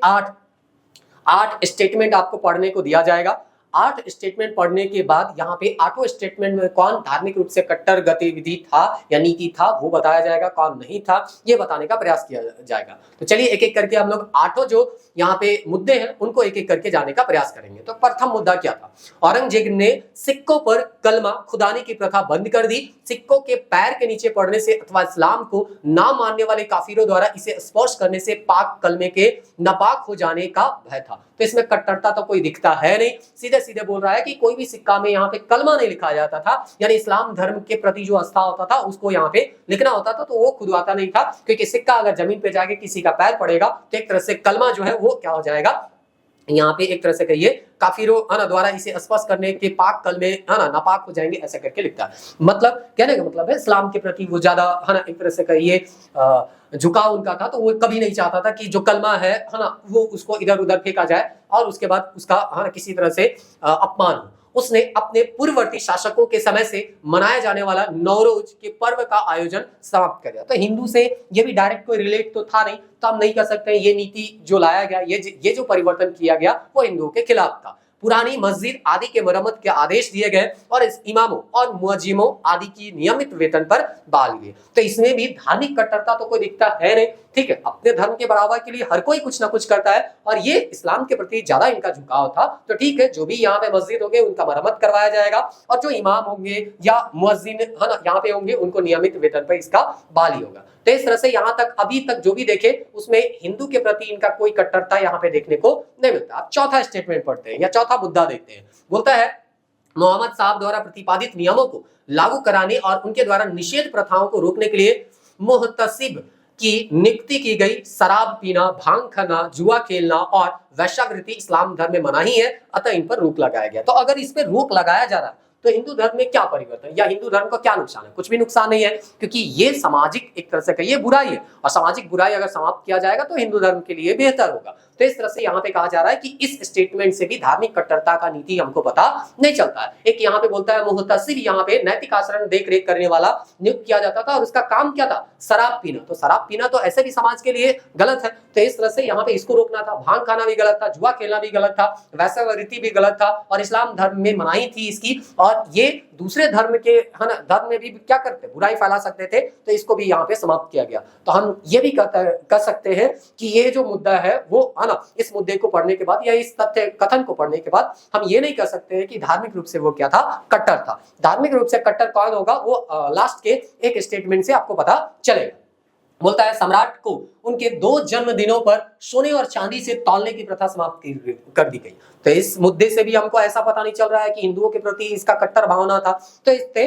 8 स्टेटमेंट आपको पढ़ने को दिया जाएगा। 8 स्टेटमेंट पढ़ने के बाद यहाँ पे 8 स्टेटमेंट में कौन धार्मिक रूप से कट्टर गतिविधि था या नीति था वो बताया जाएगा, कौन नहीं था ये बताने का प्रयास किया जाएगा। तो चलिए एक एक करके हम लोग 8 जो यहाँ पे मुद्दे हैं उनको एक एक करके जाने का प्रयास करेंगे। तो प्रथम मुद्दा क्या था? औरंगजेब ने सिक्कों पर कलमा खुदानी की प्रथा बंद कर दी। सिक्कों के पैर के नीचे पड़ने से अथवा इस्लाम को ना मानने वाले काफिरों द्वारा इसे स्पर्श करने से पाक कलमे के नापाक हो जाने का भय था। तो इसमें कट्टरता तो कोई दिखता है नहीं, सीधे सीधे बोल रहा है कि कोई भी सिक्का में यहाँ पे कलमा नहीं लिखा जाता था, यानी इस्लाम धर्म के प्रति जो आस्था होता था उसको यहाँ पे लिखना होता था, तो वो खुदवाता नहीं था, क्योंकि सिक्का अगर जमीन पे जाके किसी का पैर पड़ेगा तो एक तरह से कलमा जो है वो क्या हो जाएगा, यहाँ पे एक तरह से कहिए काफिरों द्वारा इसे स्पर्श करने के पाक कलमे नापाक हो जाएंगे, ऐसा करके लिखता है। मतलब कहने का मतलब है इस्लाम के प्रति वो ज्यादा एक तरह से कहिए झुकाव उनका था, तो वो कभी नहीं चाहता था कि जो कलमा है ना वो उसको इधर उधर फेंका जाए और उसके बाद उसका किसी तरह से अपमान हो। उसने अपने पूर्ववर्ती शासकों के समय से मनाया जाने वाला नवरोज के पर्व का आयोजन समाप्त कर दिया। तो हिंदू से ये भी डायरेक्ट कोई रिलेट तो था नहीं, तो हम नहीं कर सकते ये नीति जो लाया गया, ये जो परिवर्तन किया गया वो हिंदुओं के खिलाफ था। पुरानी मस्जिद आदि के मरम्मत के आदेश दिए गए और इस इमामों और मुअज्जिमों आदि की नियमित वेतन पर बहाल लिए। तो इसमें भी धार्मिक कट्टरता तो कोई दिखता है नहीं, ठीक है। अपने धर्म के बढ़ावा के लिए हर कोई कुछ ना कुछ करता है और ये इस्लाम के प्रति ज्यादा इनका झुकाव था। तो ठीक है, जो भी यहाँ पे मस्जिद होंगे उनका मरम्मत करवाया जाएगा और जो इमाम होंगे या मुअज्जिन यहाँ पे होंगे उनको नियमित वेतन पर इसका बहाली होगा। तो इस तरह से यहाँ तक अभी तक जो भी देखे उसमें हिंदू के प्रति इनका कोई कट्टरता यहाँ पे देखने को नहीं मिलता। अब चौथा स्टेटमेंट पढ़ते हैं या चौथा मुद्दा देखते हैं। बोलता है मोहम्मद साहब द्वारा प्रतिपादित नियमों को लागू कराने और उनके द्वारा निषेध प्रथाओं को रोकने के लिए मुहतसिब की नियुक्ति की गई। शराब पीना, भांग खाना, जुआ खेलना और वैश्यावृत्ति इस्लाम धर्म में मनाही है, अतः इन पर रोक लगाया गया। तो अगर इस पर रोक लगाया जा रहा है तो हिंदू धर्म में क्या परिवर्तन या हिंदू धर्म को क्या नुकसान है? कुछ भी नुकसान नहीं है, क्योंकि ये सामाजिक एक तरह से कहिए बुराई है और सामाजिक बुराई अगर समाप्त किया जाएगा तो हिंदू धर्म के लिए बेहतर होगा। तो इस तरह से यहाँ पे कहा जा रहा है कि इस स्टेटमेंट से भी धार्मिक कट्टरता का नीति हमको पता नहीं चलता है। एक यहाँ पे बोलता है मुहतसिब, यहाँ पे नैतिक आचरण देख रेख करने वाला नियुक्त किया जाता था और उसका काम क्या था? शराब पीना। तो शराब पीना तो ऐसे भी समाज के लिए गलत है, तो इस तरह से यहाँ पे इसको रोकना था। भांग खाना भी गलत था, जुआ खेलना भी गलत था, वैश्यावृत्ति भी गलत था और इस्लाम धर्म में मनाही थी इसकी, और ये दूसरे धर्म के धर्म में भी क्या करते, बुराई फैला सकते थे, तो इसको भी यहाँ पे समाप्त किया गया। तो हम ये भी कर सकते हैं कि ये जो मुद्दा है वो इस मुद्दे को पढ़ने के बाद या इस तथ्य कथन को पढ़ने के बाद हम ये नहीं कर सकते हैं कि धार्मिक रूप से वो क्या था, कट्टर था। धार्मिक रूप से कट्टर कौन होगा वो लास्ट के एक स्टेटमेंट से आपको पता चलेगा। बोलता है सम्राट को उनके 2 जन्मदिनों पर सोने और चांदी से तौलने की प्रथा समाप्त कर दी गई। तो इस मुद्दे से भी हमको ऐसा पता नहीं चल रहा है कि हिंदुओं के प्रति इसका कट्टर भावना था। तो इससे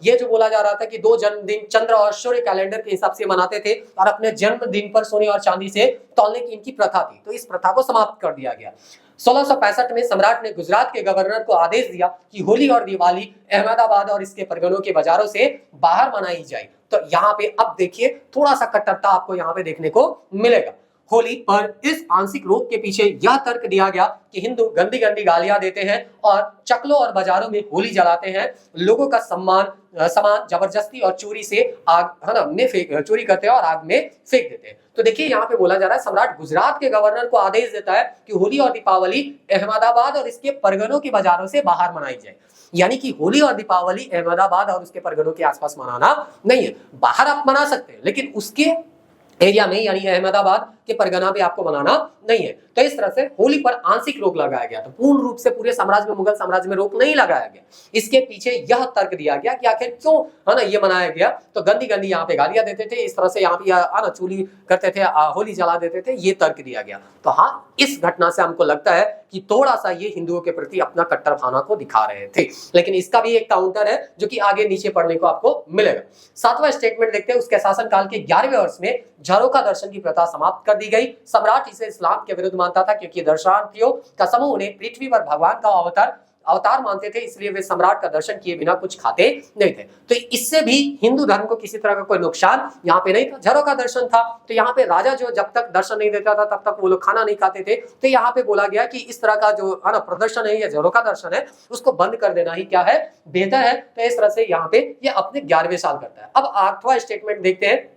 ये जो बोला जा रहा था कि 2 जन्मदिन चंद्र और सूर्य कैलेंडर के हिसाब से मनाते थे और अपने जन्मदिन पर सोने और चांदी से तौलने की इनकी प्रथा थी, तो इस प्रथा को समाप्त कर दिया गया। 1665 में सम्राट ने गुजरात के गवर्नर को आदेश दिया कि होली और दिवाली अहमदाबाद और इसके परगनों के बाजारों से बाहर मनाई जाए। तो यहाँ पे अब देखिए थोड़ा सा कट्टरता आपको यहाँ पे देखने को मिलेगा। होली पर इस आंशिक रोक के पीछे यह तर्क दिया गया कि हिंदू गंदी गंदी गालियां देते हैं और चकलों और बाजारों में होली जलाते हैं, लोगों का सामान जबरदस्ती और चोरी से आग में चोरी करते हैं और आग में फेंक देते हैं। तो देखिए यहाँ पे बोला जा रहा है सम्राट गुजरात के गवर्नर को आदेश देता है कि होली और दीपावली अहमदाबाद और इसके परगनों के बाजारों से बाहर मनाई जाए। यानी कि होली और दीपावली अहमदाबाद और उसके परगनों के आसपास मनाना नहीं है। बाहर आप मना सकते हैं लेकिन उसके एरिया में यानी अहमदाबाद के परगना पे आपको बनाना नहीं है। तो इस तरह से होली पर आंशिक रोक लगाया गया। तो पूर्ण रूप से पूरे साम्राज्य में, मुगल साम्राज्य में रोक नहीं लगाया गया। इसके पीछे यह तर्क दिया गया कि आखिर क्यों ये मनाया गया, तो गंदी गंदी यहाँ पे गालियां देते थे, इस तरह से यहाँ पे चूली करते थे, होली जला देते थे, ये तर्क दिया गया। तो हाँ, इस घटना से हमको लगता है कि थोड़ा सा ये हिंदुओं के प्रति अपना कट्टर भावना को दिखा रहे थे। लेकिन इसका भी एक काउंटर है जो कि आगे नीचे पढ़ने को आपको मिलेगा। 7वां स्टेटमेंट देखते हैं। उसके शासनकाल के 11वें वर्ष में झरोखा दर्शन की प्रथा समाप्त कर दी गई। सम्राट इसे इस्लाम के विरुद्ध मानता था क्योंकि दर्शनार्थियों का समूह उन्हें पृथ्वी पर भगवान का अवतार मानते थे, इसलिए वे सम्राट का दर्शन किए बिना कुछ खाते नहीं थे। तो इससे भी हिंदू धर्म को किसी तरह का कोई नुकसान यहाँ पे नहीं था। झरोखा दर्शन था तो यहाँ पे राजा जो जब तक दर्शन नहीं देता था तब तक वो लोग खाना नहीं खाते थे। तो यहाँ पे बोला गया कि इस तरह का जो प्रदर्शन है या झरोखा दर्शन है उसको बंद कर देना ही क्या है, बेहतर है। तो इस तरह से यहाँ पे ये अपने 11वें साल करता है। अब 8वां स्टेटमेंट देखते हैं।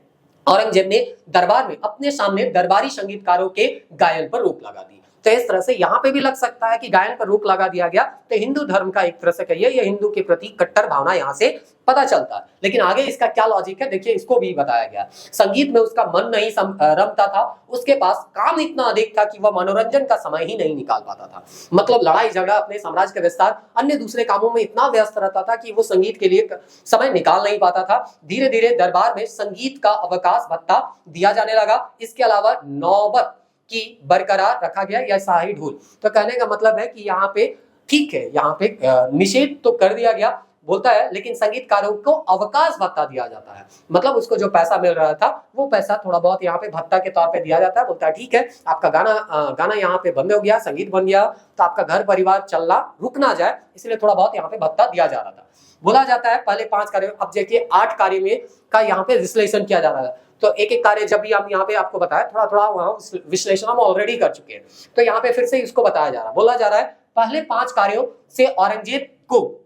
औरंगजेब ने दरबार में अपने सामने दरबारी संगीतकारों के गायन पर रोक लगा दी। तो इस तरह से यहाँ पे भी लग सकता है कि गायन पर रोक लगा दिया गया तो हिंदू धर्म का एक तरह से कहिए या हिंदू के प्रति कट्टर भावना यहाँ से पता चलता है। लेकिन आगे इसका क्या लॉजिक है देखिए, इसको भी बताया गया। संगीत में उसका मन नहीं रमता था, उसके पास काम इतना अधिक था कि वह मनोरंजन का समय ही नहीं निकाल पाता था। मतलब लड़ाई झगड़ा, अपने साम्राज्य का विस्तार, अन्य दूसरे कामों में इतना व्यस्त रहता था कि वो संगीत के लिए समय निकाल नहीं पाता था। धीरे धीरे दरबार में संगीत का अवकाश भत्ता दिया जाने लगा। इसके अलावा नौबत की बरकरार रखा गया या शाही ढोल। तो कहने का मतलब है कि यहाँ पे ठीक है, यहाँ पे निषेध तो कर दिया गया बोलता है, लेकिन संगीतकारों को अवकाश भत्ता दिया जाता है। मतलब उसको जो पैसा मिल रहा था वो पैसा थोड़ा बहुत यहाँ पे भत्ता के तौर पे दिया जाता है। बोलता है ठीक है, आपका गाना यहाँ पे बंद हो गया, संगीत बन गया, तो आपका घर परिवार चलना रुक ना जाए, इसलिए थोड़ा बहुत यहाँ पे भत्ता दिया जा रहा था। बोला जाता है पहले 5 कार्य, अब देखिए 8 कार्य में का यहाँ पे विश्लेषण किया जा रहा है। तो एक एक कार्य जब भी हम यहाँ पे आपको बताया, थोड़ा थोड़ा वहाँ विश्लेषण हम ऑलरेडी कर चुके हैं, तो यहाँ पे फिर से इसको बताया जा रहा है। बोला जा रहा है पहले 5 कार्यों से औरंगजेब को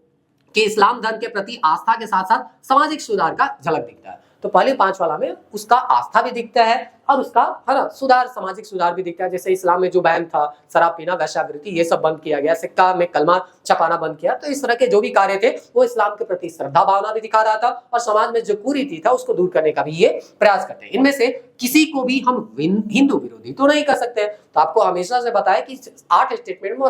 कि इस्लाम धर्म के प्रति आस्था के साथ साथ सामाजिक सुधार का झलक दिखता है। तो पहले 5 वाला में उसका आस्था भी दिखता है और उसका है ना सुधार, सामाजिक सुधार भी दिखता है। जैसे इस्लाम में जो बैन था, शराब पीना, वेश्यावृत्ति, ये सब बंद किया गया, सिक्का में कलमा छपाना बंद किया। तो इस तरह के जो भी कार्य थे वो इस्लाम के प्रति श्रद्धा भावना भी दिखा रहा था और समाज में जो कुरीति था उसको दूर करने का भी ये प्रयास करते हैं। इनमें से किसी को भी हम हिंदू विरोधी तो नहीं कर सकते। तो आपको हमेशा से बताया कि 8 स्टेटमेंट में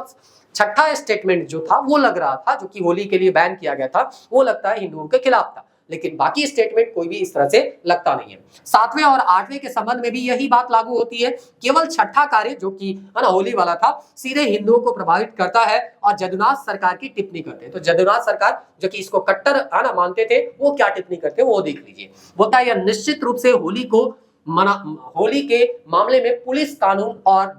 6ठा स्टेटमेंट जो था वो लग रहा था, जो कि होली के लिए बैन किया गया था, वो लगता है हिंदुओं के खिलाफ था। लेकिन बाकी स्टेटमेंट कोई भी इस तरह से लगता नहीं है। 7वें और 8वें के संबंध में भी यही बात लागू होती है। केवल 6ठा कार्य जो कि है ना होली वाला था, सीधे हिंदुओं को प्रभावित करता है और जदुनाथ सरकार की टिप्पणी करते हैं। तो जदुनाथ सरकार जो कि इसको कट्टर है ना मानते थे, वो क्या टिप्पणी करते हैं वो देख लीजिए। बोलता है यह निश्चित रूप से होली के मामले में पुलिस कानून और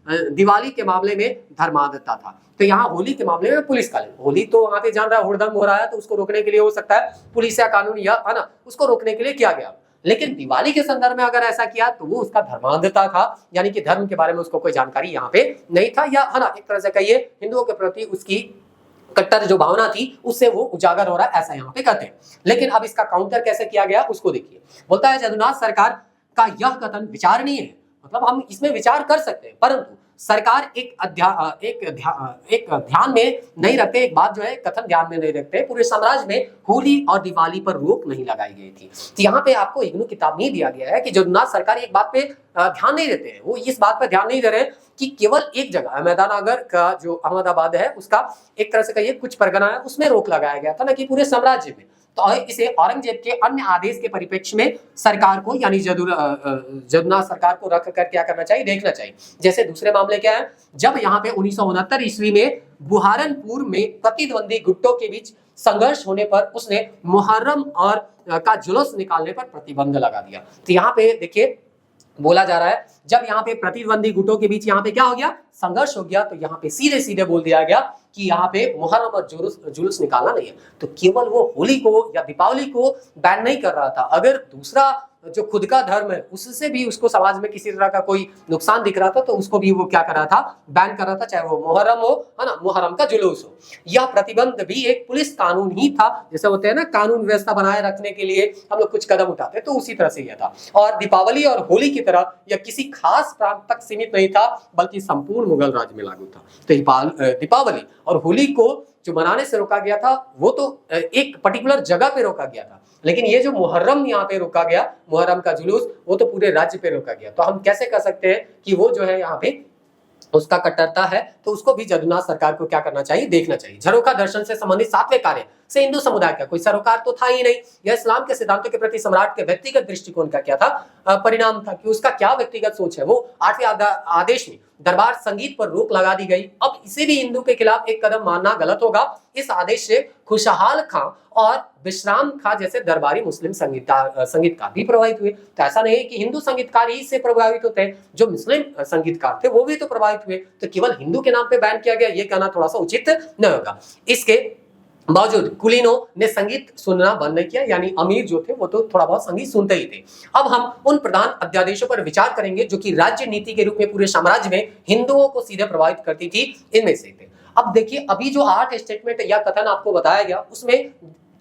दिवाली के मामले में धर्मांधता था। तो यहाँ होली के मामले में पुलिस कानून, होली तो वहां पे जान रहा है हुड़दंग हो रहा है, तो उसको रोकने के लिए हो सकता है पुलिस या कानून या है ना उसको रोकने के लिए किया गया। लेकिन दिवाली के संदर्भ में अगर ऐसा किया तो वो उसका धर्मांधता था, यानी कि धर्म के बारे में उसको कोई जानकारी यहाँ पे नहीं था, या है ना एक तरह से कहिए हिंदुओं के प्रति उसकी कट्टर जो भावना थी उससे वो उजागर हो रहा है, ऐसा यहाँ पे कहते हैं। लेकिन अब इसका काउंटर कैसे किया गया उसको देखिए। बोलता है जदुनाथ सरकार का यह कथन विचारणीय है, मतलब हम इसमें विचार कर सकते हैं, परंतु सरकार एक ध्यान में नहीं रखते, एक बात जो है कथन ध्यान में नहीं रखते, पूरे साम्राज्य में होली और दिवाली पर रोक नहीं लगाई गई थी। तो यहाँ पे आपको इग्नू किताब में दिया गया है कि जदुनाथ सरकार एक बात पे ध्यान नहीं देते हैं, वो इस बात पर ध्यान नहीं दे रहे कि केवल एक जगह अहमदानगर का जो अहमदाबाद है उसका एक तरह से कहिए कुछ परगना है उसमें रोक लगाया गया था, ना कि पूरे साम्राज्य में। तो इसे औरंगजेब के अन्य आदेश के परिप्रेक्ष्य में सरकार को यानी जदुनाथ सरकार को रख कर क्या करना चाहिए देखना चाहिए। जैसे दूसरे मामले क्या है, जब यहाँ पे 1969 ईस्वी में बुहारनपुर में प्रतिद्वंदी गुटों के बीच संघर्ष होने पर उसने मुहर्रम और का जुलूस निकालने पर प्रतिबंध लगा दिया। तो यहाँ पे देखिए बोला जा रहा है जब यहाँ पे प्रतिद्वंदी गुटों के बीच यहाँ पे क्या हो गया संघर्ष हो गया, तो यहाँ पे सीधे सीधे बोल दिया गया कि यहाँ पे मुहर्रम और जुलूस निकालना नहीं है। तो केवल वो होली को या दीपावली को बैन नहीं कर रहा था, अगर दूसरा जो खुद का धर्म है उससे भी उसको समाज में किसी तरह का कोई नुकसान दिख रहा था तो उसको भी वो क्या कर रहा था बैन कर रहा था, चाहे वो मुहर्रम हो है ना मुहर्रम का जुलूस हो। यह प्रतिबंध भी एक पुलिस कानून ही था, जैसे होते हैं ना कानून व्यवस्था बनाए रखने के लिए हम लोग कुछ कदम उठाते हैं, तो उसी तरह से यह था। और दीपावली और होली की तरह यह किसी खास प्रांत तक सीमित नहीं था बल्कि संपूर्ण मुगल राज में लागू था। तो दीपावली और होली को जो मनाने से रोका गया था वो तो एक पर्टिकुलर जगह पे रोका गया था, लेकिन ये जो मुहर्रम यहाँ पे रोका गया, मुहर्रम का जुलूस, वो तो पूरे राज्य पे रोका गया। तो हम कैसे कर सकते हैं कि वो जो है यहाँ पे उसका कट्टरता है, तो उसको भी जदुनाथ सरकार को क्या करना चाहिए देखना चाहिए। झरोखा दर्शन से संबंधित 7वें कार्य से हिंदू समुदाय का कोई सरोकार तो था ही नहीं, यह इस्लाम के सिद्धांतों के प्रति सम्राट के व्यक्तिगत दृष्टिकोण का क्या था परिणाम था कि उसका क्या व्यक्तिगत सोच है। वो 8वें आदेश में दरबार संगीत पर रोक लगा दी गई। अब इसे भी हिंदू के खिलाफ एक कदम मानना गलत होगा। इस आदेश से खुशहाल खां और विश्राम खां जैसे दरबारी मुस्लिम संगीतकार भी प्रभावित हुए। तो ऐसा नहीं है कि हिंदू संगीतकार ही इससे प्रभावित होते हैं, जो मुस्लिम संगीतकार थे वो भी तो प्रभावित हुए। तो केवल हिंदू के नाम पे बैन किया गया ये कहना थोड़ा सा उचित न होगा। इसके बावजूद कुलीनों ने संगीत सुनना बंद नहीं किया, यानी अमीर जो थे वो तो थोड़ा बहुत संगीत सुनते ही थे। अब हम उन प्रधान अध्यादेशों पर विचार करेंगे जो कि राज्य नीति के रूप में पूरे साम्राज्य में हिंदुओं को सीधे प्रभावित करती थी। इनमें से थे, अब देखिए अभी जो 8 स्टेटमेंट या कथन आपको बताया गया उसमें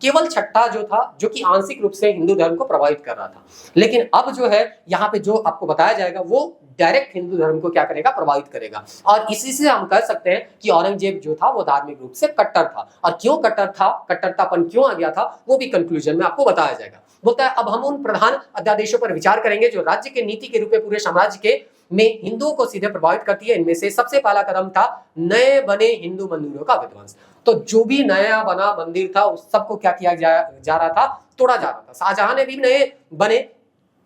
केवल छठा जो था, जो कि आंशिक रूप से हिंदू धर्म को प्रभावित कर रहा था। लेकिन अब जो है यहाँ पे जो आपको बताया जाएगा वो डायरेक्ट हिंदू धर्म को क्या करेगा, प्रभावित करेगा। और इसी से हम कह सकते हैं कि औरंगजेब जो था वो धार्मिक रूप से कट्टर था। और क्यों कट्टर था, कट्टरतापन क्यों आ गया था, वो भी कंक्लूजन में आपको बताया जाएगा। बोलता है अब हम उन प्रधान अध्यादेशों पर विचार करेंगे जो राज्य के नीति के रूप में पूरे साम्राज्य के में हिंदुओं को सीधे प्रभावित करती है। इनमें से सबसे पहला कदम था नए बने हिंदू मंदिरों का विध्वंस। तो जो भी नया बना मंदिर था उस सबको क्या किया जा रहा था, तोड़ा जा रहा था। शाहजहां ने भी नए बने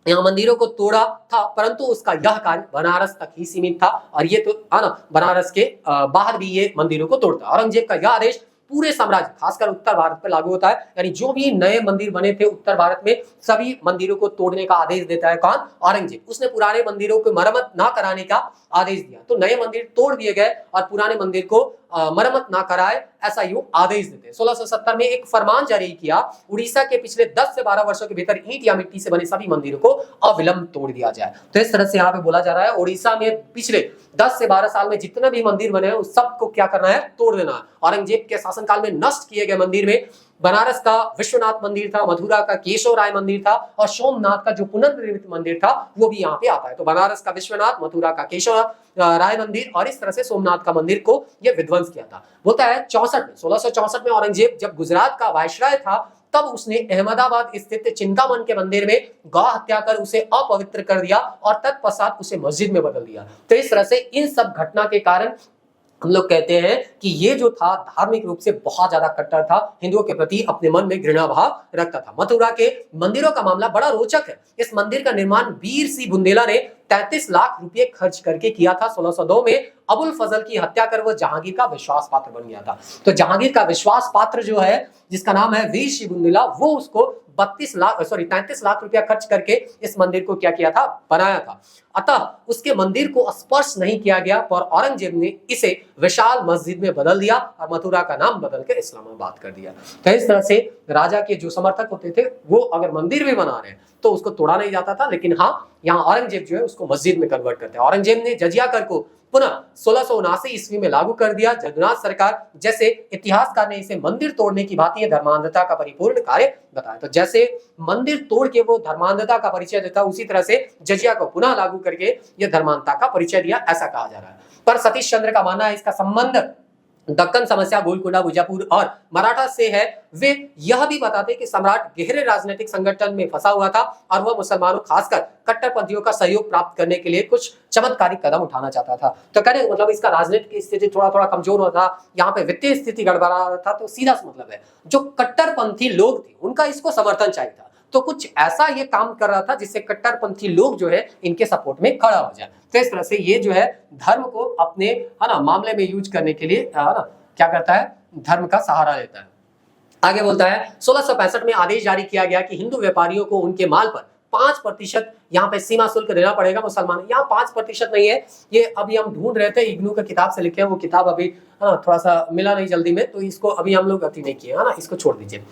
यहाँ मंदिरों को तोड़ा था, परंतु उसका यह कार्य बनारस तक ही सीमित था। और ये तो है ना, बनारस के बाहर भी ये मंदिरों को तोड़ता। औरंगजेब का यह आदेश पूरे साम्राज्य खासकर उत्तर भारत पर लागू होता है। यानी जो भी नए मंदिर बने थे उत्तर भारत में, सभी मंदिरों को तोड़ने का आदेश देता है कौन, औरंगजेब। उसने पुराने मंदिरों को मरम्मत ना कराने का आदेश दिया। तो नए मंदिर तोड़ दिए गए और पुराने मंदिर को मरम्मत ना कराए, ऐसा यूं आदेश देते हैं। 1670 में एक फरमान जारी किया, उड़ीसा के पिछले 10 से 12 वर्षों के भीतर ईंट या मिट्टी से बने सभी मंदिरों को अविलंब तोड़ दिया जाए। तो इस तरह से यहाँ पे बोला जा रहा है उड़ीसा में पिछले 10 से 12 साल में जितने भी मंदिर बने हैं उस सबको क्या करना है, तोड़ देना है। औरंगजेब के शासनकाल में नष्ट किए गए मंदिर में बनारस का विश्वनाथ मंदिर था, मथुरा का केशव राय मंदिर था और सोमनाथ का जो पुनर्निर्मित मंदिर था वो भी यहाँ पे आता है। तो बनारस का विश्वनाथ, मथुरा का केशव राय मंदिर और इस तरह से सोमनाथ का मंदिर को ये विध्वंस किया था। बोलता है 1664 में औरंगजेब जब गुजरात का वायसराय था तब उसने अहमदाबाद स्थित चिंतामन के मंदिर में गौ हत्या कर उसे अपवित्र कर दिया और तत्पश्चात उसे मस्जिद में बदल दिया। तो इस तरह से इन सब घटना के कारण हम लोग कहते हैं कि ये जो था धार्मिक रूप से बहुत ज्यादा कट्टर था, हिंदुओं के प्रति अपने मन में घृणा भाव रखता था। मथुरा के मंदिरों का मामला बड़ा रोचक है। इस मंदिर का निर्माण वीर सिंह बुंदेला ने 33 लाख रुपए खर्च करके किया था। 1602 में अबुल फजल की हत्या कर वो जहांगीर का विश्वास पात्र बन गया था। तो जहांगीर का विश्वास पात्र जो है, जिसका नाम है वीर सिंह बुंदेला, वो उसको 33 लाख रुपया खर्च करके इस मंदिर को क्या किया था, बनाया था। अतः उसके मंदिर को स्पर्श नहीं किया गया और औरंगजेब ने इसे विशाल मस्जिद में बदल दिया और मथुरा का नाम बदल के इस्लामाबाद कर दिया। तो इस तरह से राजा के जो समर्थक होते थे वो अगर मंदिर भी बना रहे हैं तो उसको तोड़ा नहीं जाता था, लेकिन हाँ यहाँ औरंगजेब जो है उसको मस्जिद में कन्वर्ट करते हैं। औरंगजेब ने जजिया कर को पुनः 1679 ईस्वी में लागू कर दिया। जगन्नाथ सरकार जैसे इतिहासकार ने इसे मंदिर तोड़ने की भांति धर्मांधता का परिपूर्ण कार्य बताया। तो जैसे मंदिर तोड़ के वो धर्मांधता का परिचय देता, उसी तरह से जजिया को पुनः लागू करके ये धर्मांधता का परिचय दिया, ऐसा कहा जा रहा है। पर सतीश चंद्र का मानना है इसका संबंध दक्कन समस्या, गोलकुंडा, बीजापुर और मराठा से है। वे यह भी बताते कि सम्राट गहरे राजनीतिक संगठन में फंसा हुआ था और वह मुसलमानों खासकर कट्टरपंथियों का सहयोग प्राप्त करने के लिए कुछ चमत्कारिक कदम उठाना चाहता था। तो कहने मतलब इसका राजनीतिक स्थिति थोड़ा थोड़ा कमजोर हो था, यहाँ पे वित्तीय स्थिति गड़बड़ा रहा था। तो सीधा मतलब है जो कट्टरपंथी लोग थे उनका इसको समर्थन चाहिए था। तो कुछ ऐसा ये काम कर रहा था जिससे कट्टरपंथी लोग जो है इनके सपोर्ट में खड़ा हो जाए। तो इस तरह से ये जो है धर्म को अपने है ना मामले में यूज करने के लिए है ना क्या करता है, धर्म का सहारा लेता है। आगे बोलता है 1665 में आदेश जारी किया गया कि हिंदू व्यापारियों को उनके माल पर 5% यहाँ पे सीमा शुल्क देना पड़ेगा। मुसलमान यहाँ 5% नहीं है, ये अभी हम ढूंढ रहे थे, इग्नू का किताब से लिखे हैं, वो किताब अभी थोड़ा सा मिला नहीं जल्दी में, तो इसको अभी हम लोग गति नहीं किए, है ना, इसको छोड़ दीजिए।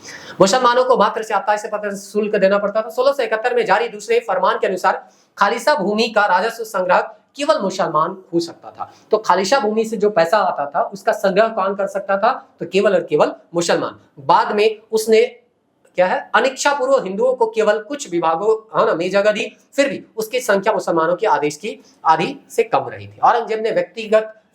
मुसलमानों को मात्र 27% शुल्क देना पड़ता था। 1671 में जारी दूसरे फरमान के अनुसार खालिसा भूमि का राजस्व संग्रह केवल मुसलमान हो सकता था। तो खालिशा भूमि से जो पैसा आता था उसका संग्रह कौन कर सकता था, तो केवल और केवल मुसलमान। बाद में उसने क्या है, अनिच्छा पूर्व हिंदुओं को केवल कुछ विभागों में जगह दी, फिर भी उसकी संख्या मुसलमानों के आदेश की आधी से कम रही थी। औरंगजेब ने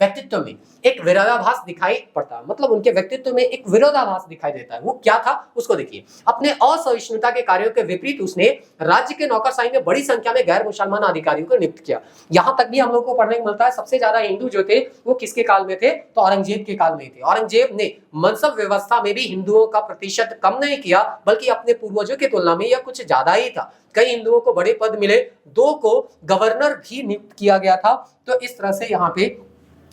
व्यक्तित्व में एक विरोधाभास दिखाई पड़ता, मतलब उनके व्यक्तित्व में एक विरोधाभास दिखाई देता है। वो क्या था उसको देखिए। अपने असहिष्णुता के कार्यों के विपरीत उसने राज्य के नौकरशाही में बड़ी संख्या में गैर मुसलमान अधिकारियों को नियुक्त किया। यहाँ तक भी हम लोग को पढ़ने को मिलता है सबसे ज्यादा हिंदू जो थे वो किसके काल में थे, तो औरंगजेब के काल में थे। औरंगजेब ने मनसब व्यवस्था में भी हिंदुओं का प्रतिशत कम नहीं किया, बल्कि अपने पूर्वजों की तुलना में यह कुछ ज्यादा ही था। कई हिंदुओं को बड़े पद मिले, 2 को गवर्नर भी नियुक्त किया गया था। तो इस तरह से यहाँ पे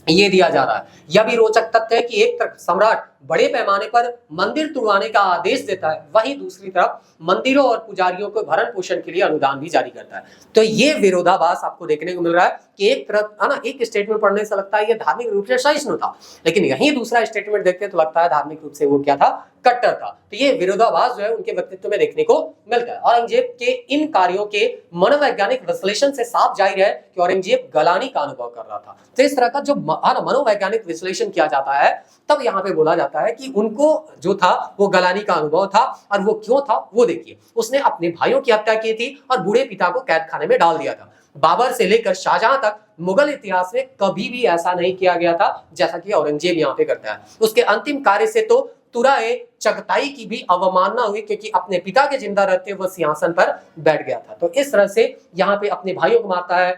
ये दिया जा रहा है। यह भी रोचक तथ्य है कि एक तरफ सम्राट बड़े पैमाने पर मंदिर तुड़वाने का आदेश देता है, वहीं दूसरी तरफ मंदिरों और पुजारियों को भरण पोषण के लिए अनुदान भी जारी करता है। तो ये विरोधाभास आपको देखने को मिल रहा है कि एक तरफ है ना, एक स्टेटमेंट पढ़ने से लगता है ये धार्मिक रूप से सहिष्णु था, लेकिन यही दूसरा स्टेटमेंट देखते तो लगता है धार्मिक रूप से वो क्या था, कट्टर था। तो ये विरोधाभास जो है उनके व्यक्तित्व में देखने को मिलता है। औरंगजेब के इन कार्यों के मनोवैज्ञानिक विश्लेषण से साफ जाहिर है कि औरंगजेब गलानी का अनुभव कर रहा था। तो इस तरह का जो मनोवैज्ञानिक विश्लेषण किया जाता है तब यहाँ पे बोला जाता जाता है कि उनको जो था वो गलानी का अनुभव था, और वो क्यों था वो देखिए। उसने अपने भाइयों की हत्या की थी और बूढ़े पिता को कैद खाने में डाल दिया था। बाबर से लेकर शाहजहां तक मुगल इतिहास में कभी भी ऐसा नहीं किया गया था जैसा कि औरंगजेब यहाँ पे करता है। उसके अंतिम कार्य से तो तुराए चगताई की भी अवमानना हुई, क्योंकि अपने पिता के जिंदा रहते वह सिंहासन पर बैठ गया था। तो इस तरह से यहाँ पे अपने भाइयों को मारता है,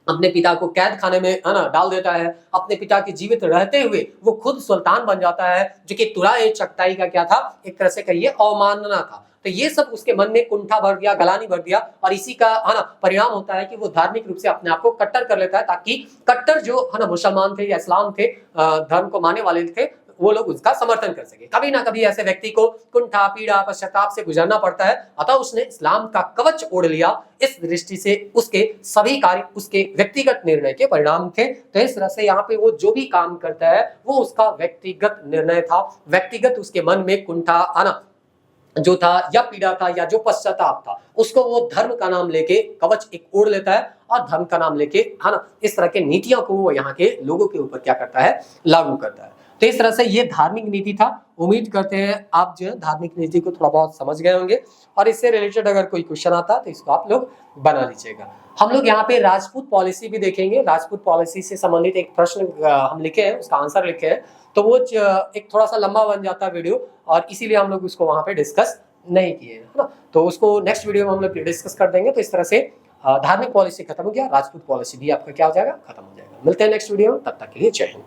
अपने पिता को कैद खाने में है ना डाल देता है, अपने पिता के जीवित रहते हुए वो खुद सुल्तान बन जाता है, जो कि तुराए चगताई का क्या था, एक तरह से कहिए अवमानना था। तो ये सब उसके मन में कुंठा भर दिया, गलानी भर दिया, और इसी का है ना परिणाम होता है कि वो धार्मिक रूप से अपने आप को कट्टर कर लेता है, ताकि कट्टर जो है ना मुसलमान थे या इस्लाम थे, धर्म को मानने वाले थे, वो लोग उसका समर्थन कर सके। कभी ना कभी ऐसे व्यक्ति को कुंठा, पीड़ा, पश्चाताप से गुजरना पड़ता है, अतः उसने इस्लाम का कवच ओढ़ लिया। इस दृष्टि से उसके सभी कार्य उसके व्यक्तिगत निर्णय के परिणाम थे। तो इस तरह से यहाँ पे वो जो भी काम करता है वो उसका व्यक्तिगत निर्णय था, व्यक्तिगत उसके मन में कुंठा आना जो था या पीड़ा था या जो पश्चाताप था, उसको वो धर्म का नाम लेके कवच एक ओढ़ लेता है और धर्म का नाम लेके है ना इस तरह के नीतियों को वो यहाँ के लोगों के ऊपर क्या करता है, लागू करता है। तो इस तरह से ये धार्मिक नीति था। उम्मीद करते हैं आप जो है धार्मिक नीति को थोड़ा बहुत समझ गए होंगे, और इससे रिलेटेड अगर कोई क्वेश्चन आता है तो इसको आप लोग बना लीजिएगा। हम लोग यहाँ पे राजपूत पॉलिसी भी देखेंगे। राजपूत पॉलिसी से संबंधित एक प्रश्न हम लिखे हैं, उसका आंसर लिखे हैं, तो वो एक थोड़ा सा लंबा बन जाता है वीडियो, और इसीलिए हम लोग उसको वहां पे डिस्कस नहीं किए, है ना। तो उसको नेक्स्ट वीडियो में हम लोग डिस्कस कर देंगे। तो इस तरह से धार्मिक पॉलिसी खत्म हो गया, राजपूत पॉलिसी भी आपका क्या हो जाएगा, खत्म हो जाएगा। मिलते हैं नेक्स्ट वीडियो में, तब तक के लिए जय हिंद।